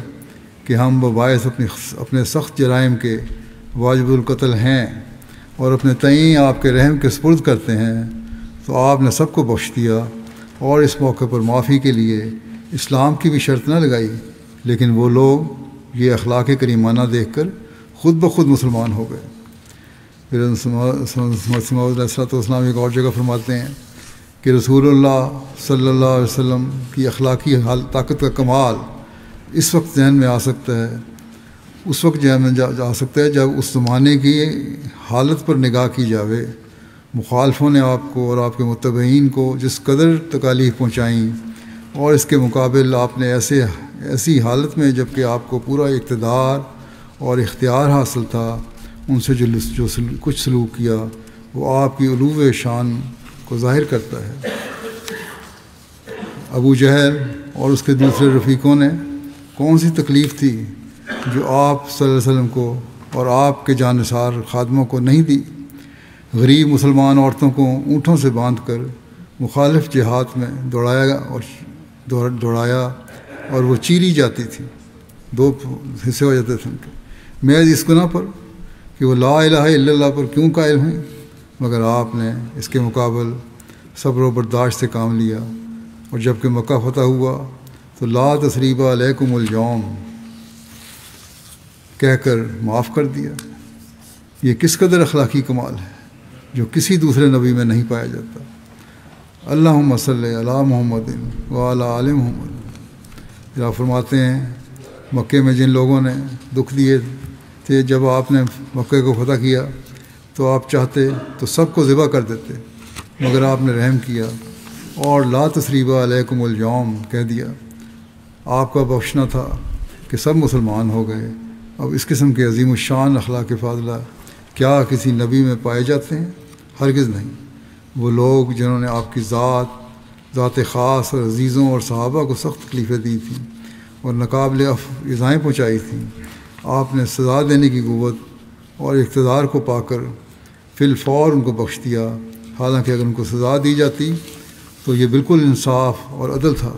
کہ ہم بباعث اپنے سخت جرائم کے واجب القتل ہیں اور اپنے تئیں آپ کے رحم کے سپرد کرتے ہیں، تو آپ نے سب کو بخش دیا اور اس موقع پر معافی کے لیے اسلام کی بھی شرط نہ لگائی، لیکن وہ لوگ یہ اخلاق کریمانہ دیکھ کر خود بخود مسلمان ہو گئے۔ پھر مسیح علیہ السلام ایک اور جگہ فرماتے ہیں کہ رسول اللہ صلی اللہ علیہ وسلم کی اخلاقی طاقت کا کمال اس وقت ذہن میں آ سکتا ہے، اس وقت ذہن میں جا سکتا ہے جب اس زمانے کی حالت پر نگاہ کی جاوے۔ مخالفوں نے آپ کو اور آپ کے متبعین کو جس قدر تکالیف پہنچائیں، اور اس کے مقابل آپ نے ایسی حالت میں جب کہ آپ کو پورا اقتدار اور اختیار حاصل تھا، ان سے جو کچھ سلوک کیا وہ آپ کی علو شان کو ظاہر کرتا ہے۔ ابو جہل اور اس کے دوسرے رفیقوں نے کون سی تکلیف تھی جو آپ صلی اللہ علیہ وسلم کو اور آپ کے جانثار خادموں کو نہیں دی؟ غریب مسلمان عورتوں کو اونٹوں سے باندھ کر مخالف جہاد میں دوڑایا اور وہ چیری جاتی تھی، دو حصے ہو جاتے تھے ان کے، محض اس گناہ پر کہ وہ لا الہ الا اللہ پر کیوں قائل ہیں، مگر آپ نے اس کے مقابل صبر و برداشت سے کام لیا، اور جب کہ مکہ فتح ہوا تو لا تثریب علیکم اليوم کہہ کر معاف کر دیا۔ یہ کس قدر اخلاقی کمال ہے جو کسی دوسرے نبی میں نہیں پایا جاتا۔ اللہم صلی علی محمد وعلی آل محمد۔ آپ فرماتے ہیں مکے میں جن لوگوں نے دکھ دیے تھے، جب آپ نے مکے کو فتح کیا تو آپ چاہتے تو سب کو ذبح کر دیتے، مگر آپ نے رحم کیا اور لا تثریب علیکم اليوم کہہ دیا۔ آپ کا بخشنا تھا کہ سب مسلمان ہو گئے۔ اب اس قسم کے عظیم الشان اخلاق فاضلہ کیا کسی نبی میں پائے جاتے ہیں؟ ہرگز نہیں۔ وہ لوگ جنہوں نے آپ کی ذات خاص اور عزیزوں اور صحابہ کو سخت تکلیفیں دی تھیں اور ناقابل ایذائیں پہنچائی تھیں، آپ نے سزا دینے کی قوت اور اقتدار کو پا کر فی الفور ان کو بخش دیا، حالانکہ اگر ان کو سزا دی جاتی تو یہ بالکل انصاف اور عدل تھا،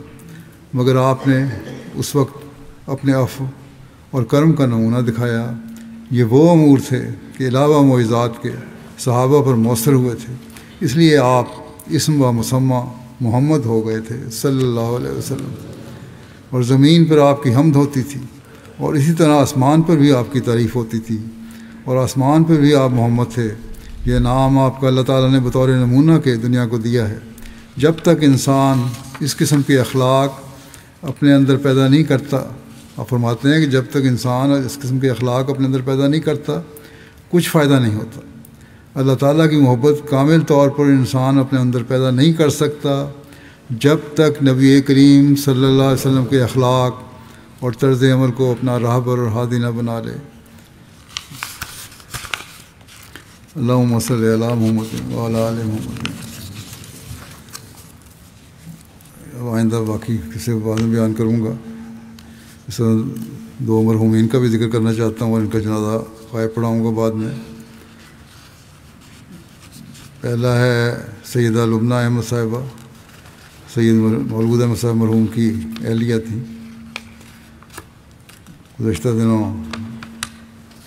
مگر آپ نے اس وقت اپنے عفو اور کرم کا نمونہ دکھایا۔ یہ وہ امور تھے کہ علاوہ معجزات کے صحابہ پر مؤثر ہوئے تھے، اس لیے آپ اسم و مسمى محمد ہو گئے تھے صلی اللہ علیہ وسلم، اور زمین پر آپ کی حمد ہوتی تھی، اور اسی طرح آسمان پر بھی آپ کی تعریف ہوتی تھی، اور آسمان پر بھی آپ محمد تھے۔ یہ نام آپ کا اللہ تعالیٰ نے بطور نمونہ کے دنیا کو دیا ہے۔ جب تک انسان اس قسم کے اخلاق اپنے اندر پیدا نہیں کرتا، آپ فرماتے ہیں کہ جب تک انسان اس قسم کے اخلاق اپنے اندر پیدا نہیں کرتا کچھ فائدہ نہیں ہوتا۔ اللہ تعالیٰ کی محبت کامل طور پر انسان اپنے اندر پیدا نہیں کر سکتا جب تک نبی کریم صلی اللہ علیہ وسلم کے اخلاق اور طرز عمل کو اپنا راہبر اور ہادی نہ بنا لے۔ اللہم صلی علی محمد وعلی آل محمد۔ آئندہ باقی کسی بعد میں بیان کروں گا۔ اس دو مرحومین کا بھی ذکر کرنا چاہتا ہوں اور ان کا جنازہ غائب پڑھاؤں گا بعد میں۔ پہلا ہے سیدہ لبنہ احمد صاحبہ، سید مولود احمد صاحب مرحوم کی اہلیہ تھیں۔ گزشتہ دنوں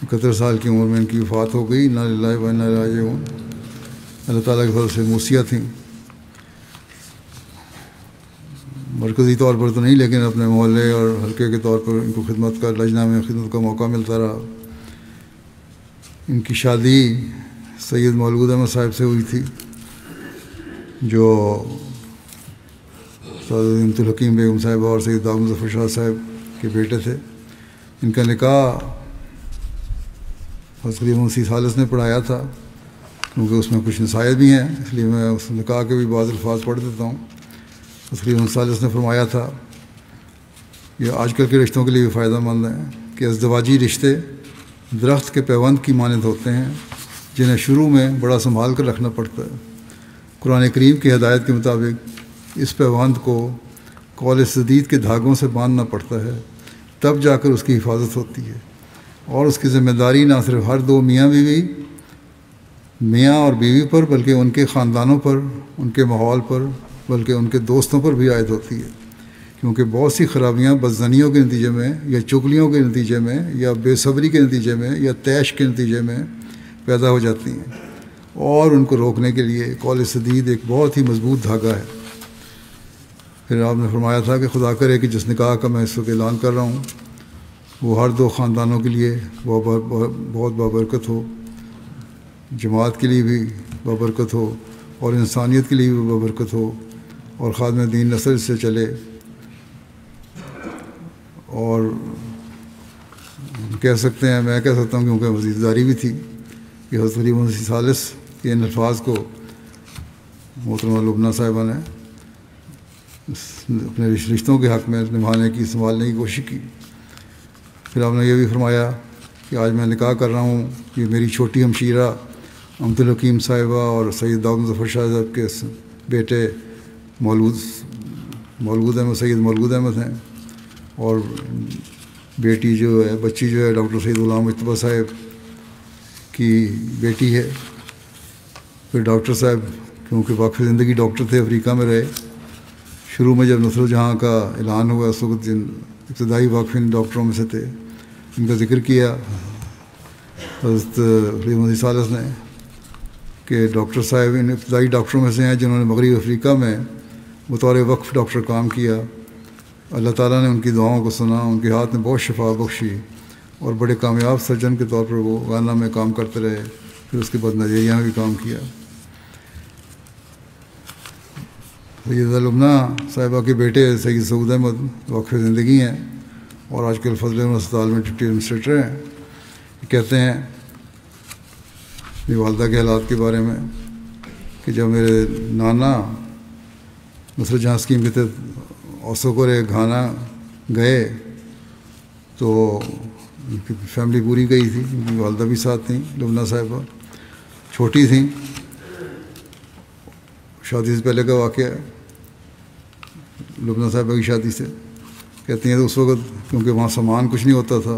71 سال کی عمر میں ان کی وفات ہو گئی۔ انا للہ و انا الیہ راجعون۔ اللہ تعالیٰ کی فضل سے موسیہ تھیں، مرکزی طور پر تو نہیں لیکن اپنے محلے اور حلقے کے طور پر ان کو خدمت کا لجنہ میں خدمت کا موقع ملتا رہا۔ ان کی شادی سید مولود احمد صاحب سے ہوئی تھی جو سعادت امت الحکیم بیگم صاحبہ اور سید داؤد ظفر شاہ صاحب کے بیٹے تھے. ان کا نکاح حضرت خلیفہ مسیح ثالث نے پڑھایا تھا، کیونکہ اس میں کچھ نصائح بھی ہیں، اس لیے میں اس نکاح کے بھی بعض الفاظ پڑھ دیتا ہوں. حضرت خلیفہ مسیح ثالث نے فرمایا تھا، یہ آج کل کے رشتوں کے لیے بھی فائدہ مند ہیں، کہ ازدواجی رشتے درخت کے پیوند کی مانند ہوتے ہیں جنہیں شروع میں بڑا سنبھال کر رکھنا پڑتا ہے. قرآن کریم کی ہدایت کے مطابق اس پیوند کو قول سدید کے دھاگوں سے باندھنا پڑتا ہے، تب جا کر اس کی حفاظت ہوتی ہے. اور اس کی ذمہ داری نہ صرف ہر دو میاں اور بیوی پر، بلکہ ان کے خاندانوں پر، ان کے ماحول پر، بلکہ ان کے دوستوں پر بھی عائد ہوتی ہے، کیونکہ بہت سی خرابیاں بدظنیوں کے نتیجے میں، یا چغلیوں کے نتیجے میں، یا بے صبری کے نتیجے میں، یا طیش کے نتیجے میں پیدا ہو جاتی ہیں، اور ان کو روکنے کے لیے قول سدید ایک بہت ہی مضبوط دھاگا ہے. پھر آپ نے فرمایا تھا کہ خدا کرے کہ جس نکاح کا میں اس وقت اعلان کر رہا ہوں وہ ہر دو خاندانوں کے لیے بہت بابرکت ہو، جماعت کے لیے بھی بابرکت ہو، اور انسانیت کے لیے بھی بابرکت ہو، اور خادم دین نسل سے چلے. اور کہہ سکتے ہیں، میں کہہ سکتا ہوں کیونکہ وزیر داری بھی تھی، کہ حضرت خلیفہ مسیح ثالث کے ان الفاظ کو محترمہ لبنہ صاحبہ نے اپنے رشتوں کے حق میں نبھانے کی، سنبھالنے کی کوشش کی. پھر آپ نے یہ بھی فرمایا کہ آج میں نکاح کر رہا ہوں، یہ میری چھوٹی ہمشیرہ امت الحکیم صاحبہ اور سید داؤد ظفر شاہ صاحب کے بیٹے مولود احمد، سید مولود احمد ہیں، اور بیٹی جو ہے، بچی جو ہے ڈاکٹر سید غلام مجتبیٰ صاحب کی بیٹی ہے. پھر ڈاکٹر صاحب کیونکہ واقف زندگی ڈاکٹر تھے، افریقہ میں رہے. شروع میں جب نصر جہاں کا اعلان ہوا اس وقت جن ابتدائی واقفین ڈاکٹروں میں سے تھے، ان کا ذکر کیا حضرت خلیفہ مسیح ثالث نے کہ ڈاکٹر صاحب ان ابتدائی ڈاکٹروں میں سے ہیں جنہوں نے مغربی افریقہ میں بطور وقف ڈاکٹر کام کیا. اللہ تعالیٰ نے ان کی دعاؤں کو سنا، ان کے ہاتھ میں بہت شفا بخشی، اور بڑے کامیاب سرجن کے طور پر وہ غانا میں کام کرتے رہے. پھر اس کے بعد نائجیریا میں بھی کام کیا. سیدہ لبنہ صاحبہ کے بیٹے سید سعود احمد واقف زندگی ہیں، اور آج کل فضل الرحمن اسپتال میں ڈپٹی ایڈمنسٹریٹر ہیں. کہتے ہیں اپنی والدہ کے حالات کے بارے میں کہ جب میرے نانا نصر جہاں اسکیم کے تحت اوسوکورے گھانا گئے تو ان کی فیملی پوری گئی تھی، ان کی والدہ بھی ساتھ تھیں. لبنہ صاحبہ چھوٹی تھیں، شادی سے پہلے کا واقعہ ہے، لبنہ صاحبہ کی شادی سے. کہتی ہیں تو اس وقت کیونکہ وہاں سامان کچھ نہیں ہوتا تھا،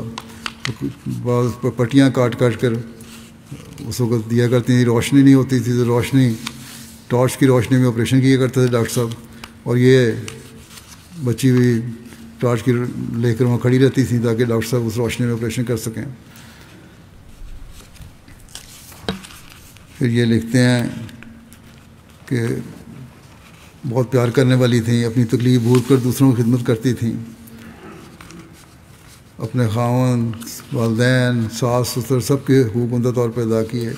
بعض پٹیاں کاٹ کر اس وقت دیا کرتی تھیں. روشنی نہیں ہوتی تھی تو ٹارچ کی روشنی میں آپریشن کیا کرتے تھے ڈاکٹر صاحب، اور یہ بچی بھی ٹارچ کی لے کر وہاں کھڑی رہتی تھی تاکہ ڈاکٹر صاحب اس روشنی میں آپریشن کر سکیں. پھر یہ لکھتے ہیں کہ بہت پیار کرنے والی تھیں، اپنی تکلیف بھول کر دوسروں کی خدمت کرتی تھیں، اپنے خاوند، والدین، ساس سسر سب کے حقوق عمدہ طور پہ ادا کیے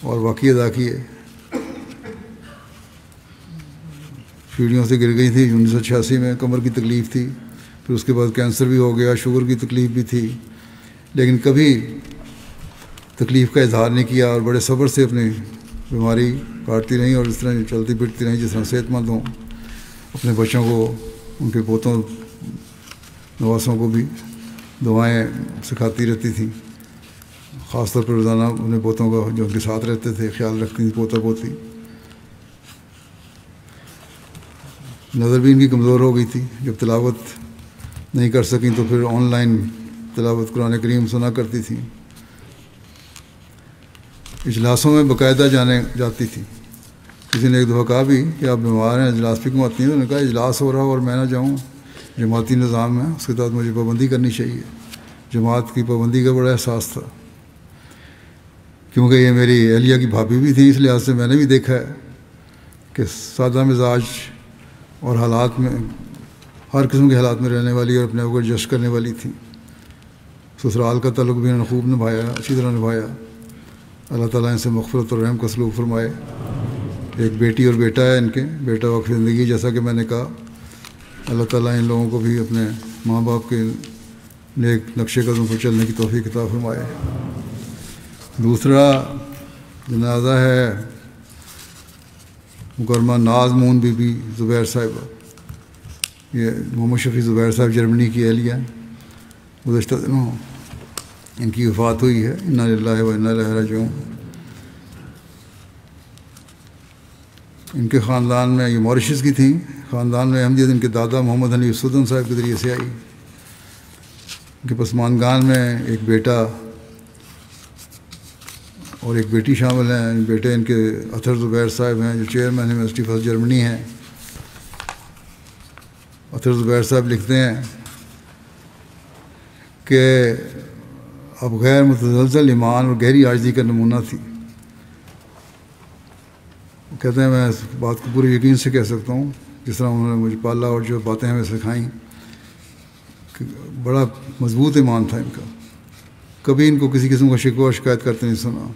اور واقعی ادا کیے. سیڑھیوں سے گر گئی تھی 1986 میں، کمر کی تکلیف تھی، پھر اس کے بعد کینسر بھی ہو گیا، شوگر کی تکلیف بھی تھی، لیکن کبھی تکلیف کا اظہار نہیں کیا اور بڑے صبر سے اپنی بیماری کاٹتی رہیں اور اس طرح چلتی پھرتی رہیں جس طرح صحت مند ہوں. اپنے بچوں کو، ان کے پوتوں نواسوں کو بھی دعائیں سکھاتی رہتی تھیں، خاص طور پر روزانہ اپنے پوتوں کا جو ان کے ساتھ رہتے تھے خیال رکھتی تھیں، پوتا پوتی. نظر بھی ان کی کمزور ہو گئی تھی، جب تلاوت نہیں کر سکیں تو پھر آن لائن تلاوت قرآن کریم سنا کرتی تھیں. اجلاسوں میں باقاعدہ جاتی تھی. کسی نے ایک دفعہ کہا بھی کہ آپ بیمار ہیں، اجلاس بھی کیوں آتی ہیں؟ تو انہوں نے کہا اجلاس ہو رہا ہو اور میں نہ جاؤں، جماعتی نظام ہے، اس کے تحت مجھے پابندی کرنی چاہیے. جماعت کی پابندی کا بڑا احساس تھا، کیونکہ یہ میری اہلیہ کی بھابھی بھی تھیں، اس لحاظ سے میں نے بھی دیکھا ہے کہ سادہ مزاج اور حالات میں، ہر قسم کے حالات میں رہنے والی اور اپنے آپ کو ایڈجسٹ کرنے والی تھیں. سسرال کا تعلق بھی انہوں نے خوب نبھایا، اچھی طرح نبھایا. اللہ تعالیٰ ان سے مغفرت اور رحم کا سلوک فرمائے. ایک بیٹی اور بیٹا ہے ان کے، بیٹا وقف زندگی جیسا کہ میں نے کہا، اللہ تعالیٰ ان لوگوں کو بھی اپنے ماں باپ کے نیک نقش قدم پر چلنے کی توفیق عطا فرمائے۔ دوسرا جنازہ ہے مکرمہ ناز مون بی بی زبیر صاحبہ، یہ محمد شفیع زبیر صاحب جرمنی کی اہلیہ ہیں۔ گزشتہ دنوں ان کی وفات ہوئی ہے، انا للہ و انا الیہ راجعون۔ ان کے خاندان میں، یہ موریشس کی تھیں، خاندان میں احمدیت ان کے دادا محمد حنیف سدن صاحب کے ذریعے سے آئی۔ ان کے پسماندگان میں ایک بیٹا اور ایک بیٹی شامل ہیں۔ بیٹے ان کے اطہر زبیر صاحب ہیں جو چیئرمین یونیورسٹی آف جرمنی ہیں۔ اطہر زبیر صاحب لکھتے ہیں کہ اب غیر متزلزل ایمان اور گہری عاجزی کا نمونہ تھی۔ کہتے ہیں میں اس بات کو پورے یقین سے کہہ سکتا ہوں، جس طرح انہوں نے مجھے پالا اور جو باتیں ہمیں سکھائیں، کہ بڑا مضبوط ایمان تھا ان کا، کبھی ان کو کسی قسم کا شکوہ و شکایت کرتے نہیں سنا۔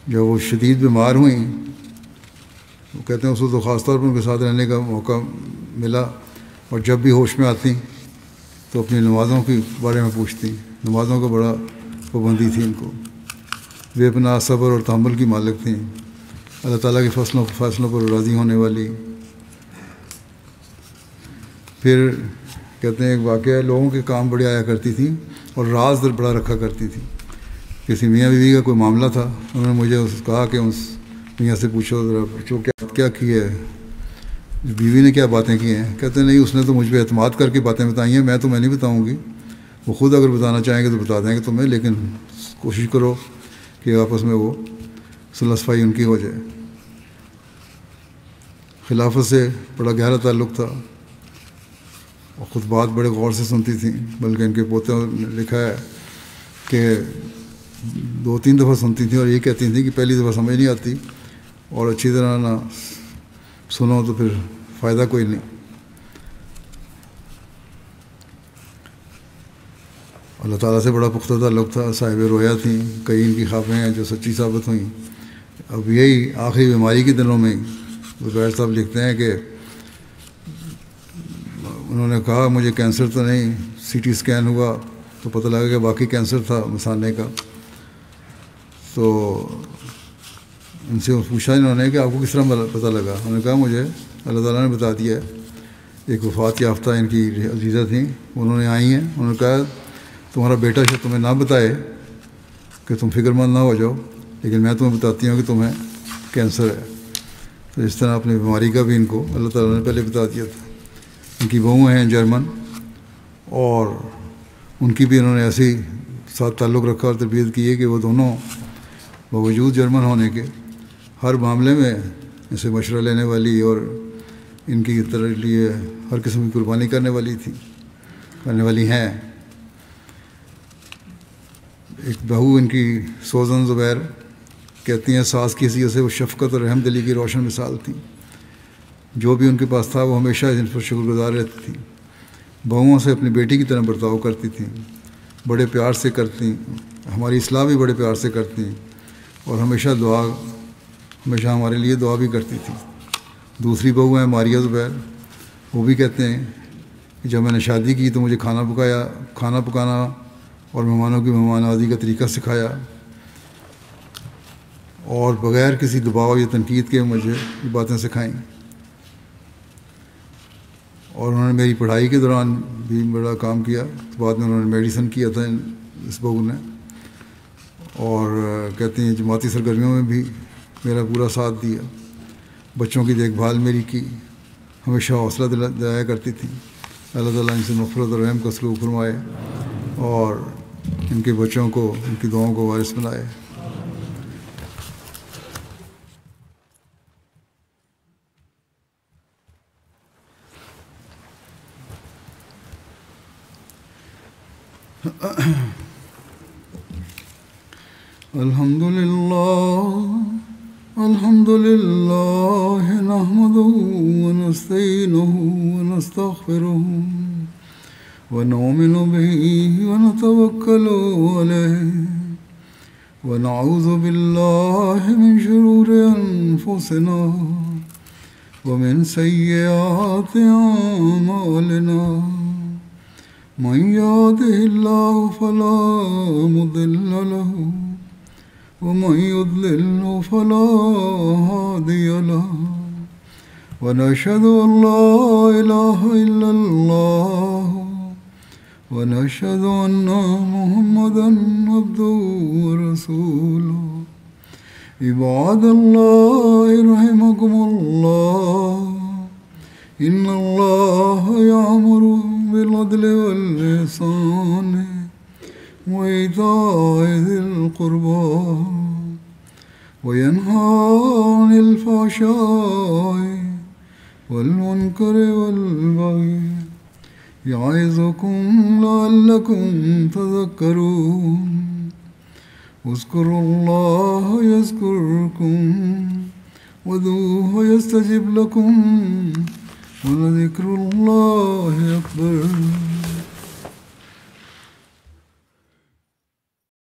جب وہ شدید بیمار ہوئیں، وہ کہتے ہیں اس وقت خاص طور پر ان کے ساتھ رہنے کا موقع ملا، اور جب بھی ہوش میں آتی تو اپنی نمازوں کے بارے میں پوچھتی۔ نمازوں کا بڑا پابندی تھی ان کو، بے پناہ صبر اور تحمل کی مالک تھیں، اللہ تعالیٰ کے فیصلوں پر راضی ہونے والی۔ پھر کہتے ہیں ایک واقعہ ہے، لوگوں کے کام بڑے آیا کرتی تھیں اور راز بڑا رکھا کرتی تھی۔ کسی میاں بیوی کا کوئی معاملہ تھا، انہوں نے مجھے کہا کہ اس میاں سے پوچھو ذرا، پوچھو کیا کی ہے، بیوی نے کیا باتیں کی ہیں۔ کہتے ہیں نہیں، اس نے تو مجھ پہ اعتماد کر کے باتیں بتائی ہیں، میں نہیں بتاؤں گی، وہ خود اگر بتانا چاہیں گے تو بتا دیں گے تمہیں، لیکن کوشش کرو کہ آپس میں وہ صلح صفائی ان کی ہو جائے۔ خلافت سے بڑا گہرا تعلق تھا اور خطبات بڑے غور سے سنتی تھیں، بلکہ ان کے پوتے نے لکھا ہے کہ 2-3 دفعہ سنتی تھیں اور یہ کہتی تھیں کہ پہلی دفعہ سمجھ نہیں آتی، اور اچھی طرح نہ سنو تو پھر فائدہ کوئی نہیں۔ اللہ تعالیٰ سے بڑا پختہ تعلق تھا، صاحب رویا تھیں، کئی ان کی خوابیں ہیں جو سچی ثابت ہوئیں۔ اب یہی آخری بیماری کے دنوں میں زبیر صاحب لکھتے ہیں کہ انہوں نے کہا مجھے کینسر تو نہیں، سی ٹی اسکین ہوا تو پتہ لگا کہ واقعی کینسر تھا مثانے کا۔ تو ان سے پوچھا انہوں نے کہ آپ کو کس طرح پتہ لگا؟ انہوں نے کہا مجھے اللہ تعالیٰ نے بتا دیا ہے۔ ایک وفات یافتہ ان کی عزیزہ تھیں، انہوں نے آئی ہیں، انہوں نے کہا تمہارا بیٹا شاید تمہیں نہ بتائے کہ تم فکر مند نہ ہو جاؤ، لیکن میں تمہیں بتاتی ہوں کہ تمہیں کینسر ہے۔ تو اس طرح اپنی بیماری کا بھی ان کو اللہ تعالیٰ نے پہلے بتا دیا تھا۔ ان کی بہو ہیں جرمن، اور ان کی بھی انہوں نے ایسی ساتھ تعلق رکھا اور تربیت کی ہے کہ وہ دونوں باوجود جرمن ہونے کے ہر معاملے میں ان سے مشورہ لینے والی اور ان کی طرح لیے ہر قسم کی قربانی کرنے والی ہیں۔ ایک بہو ان کی سوزن زبیر کہتی ہیں ساس کی حیثیت سے وہ شفقت اور رحم دلی کی روشن مثال تھی، جو بھی ان کے پاس تھا وہ ہمیشہ ان پر شکر گزار رہتی تھی، بہوؤں سے اپنی بیٹی کی طرح برتاؤ کرتی تھیں، بڑے پیار سے کرتی، ہماری اصلاح بھی بڑے پیار سے کرتی، اور ہمیشہ ہمارے لیے دعا بھی کرتی تھی۔ دوسری بہو ہیں ماریہ زبیر، وہ بھی کہتے ہیں کہ جب میں نے شادی کی تو مجھے کھانا پکانا اور مہمانوں کی مہمان نوازی کا طریقہ سکھایا، اور بغیر کسی دباؤ یا تنقید کے مجھے یہ باتیں سکھائیں۔ اور انہوں نے میری پڑھائی کے دوران بھی بڑا کام کیا، بعد میں انہوں نے میڈیسن کیا تھا اس بہو نے، اور کہتے ہیں جماعتی سرگرمیوں میں بھی میرا پورا ساتھ دیا، بچوں کی دیکھ بھال میری کی، ہمیشہ حوصلہ دلایا کرتی تھی۔ اللہ تعالیٰ ان سے مغفرت اور رحم کا سلوک فرمائے اور ان کے بچوں کو ان کی دعاؤں کو وارث بنائے۔ الحمد لله نحمده ونستعينه ونستغفره ونؤمن به ونتوكل عليه ونعوذ بالله من شرور أنفسنا ومن سيئات أعمالنا من يهده الله فلا مضل له ومن يضلل فلا هادي له ونشهد أن لا إله إلا الله ونشهد أن محمدا عبده ورسوله عباد الله رحمكم الله إن الله يأمر بالعدل والإحسان وإيتاء ذي القربى وينهى عن الفحشاء والمنكر والبغي يعظكم لعلكم تذكرون اذكروا الله يذكركم وادعوه يستجب لكم ولذكر الله أكبر.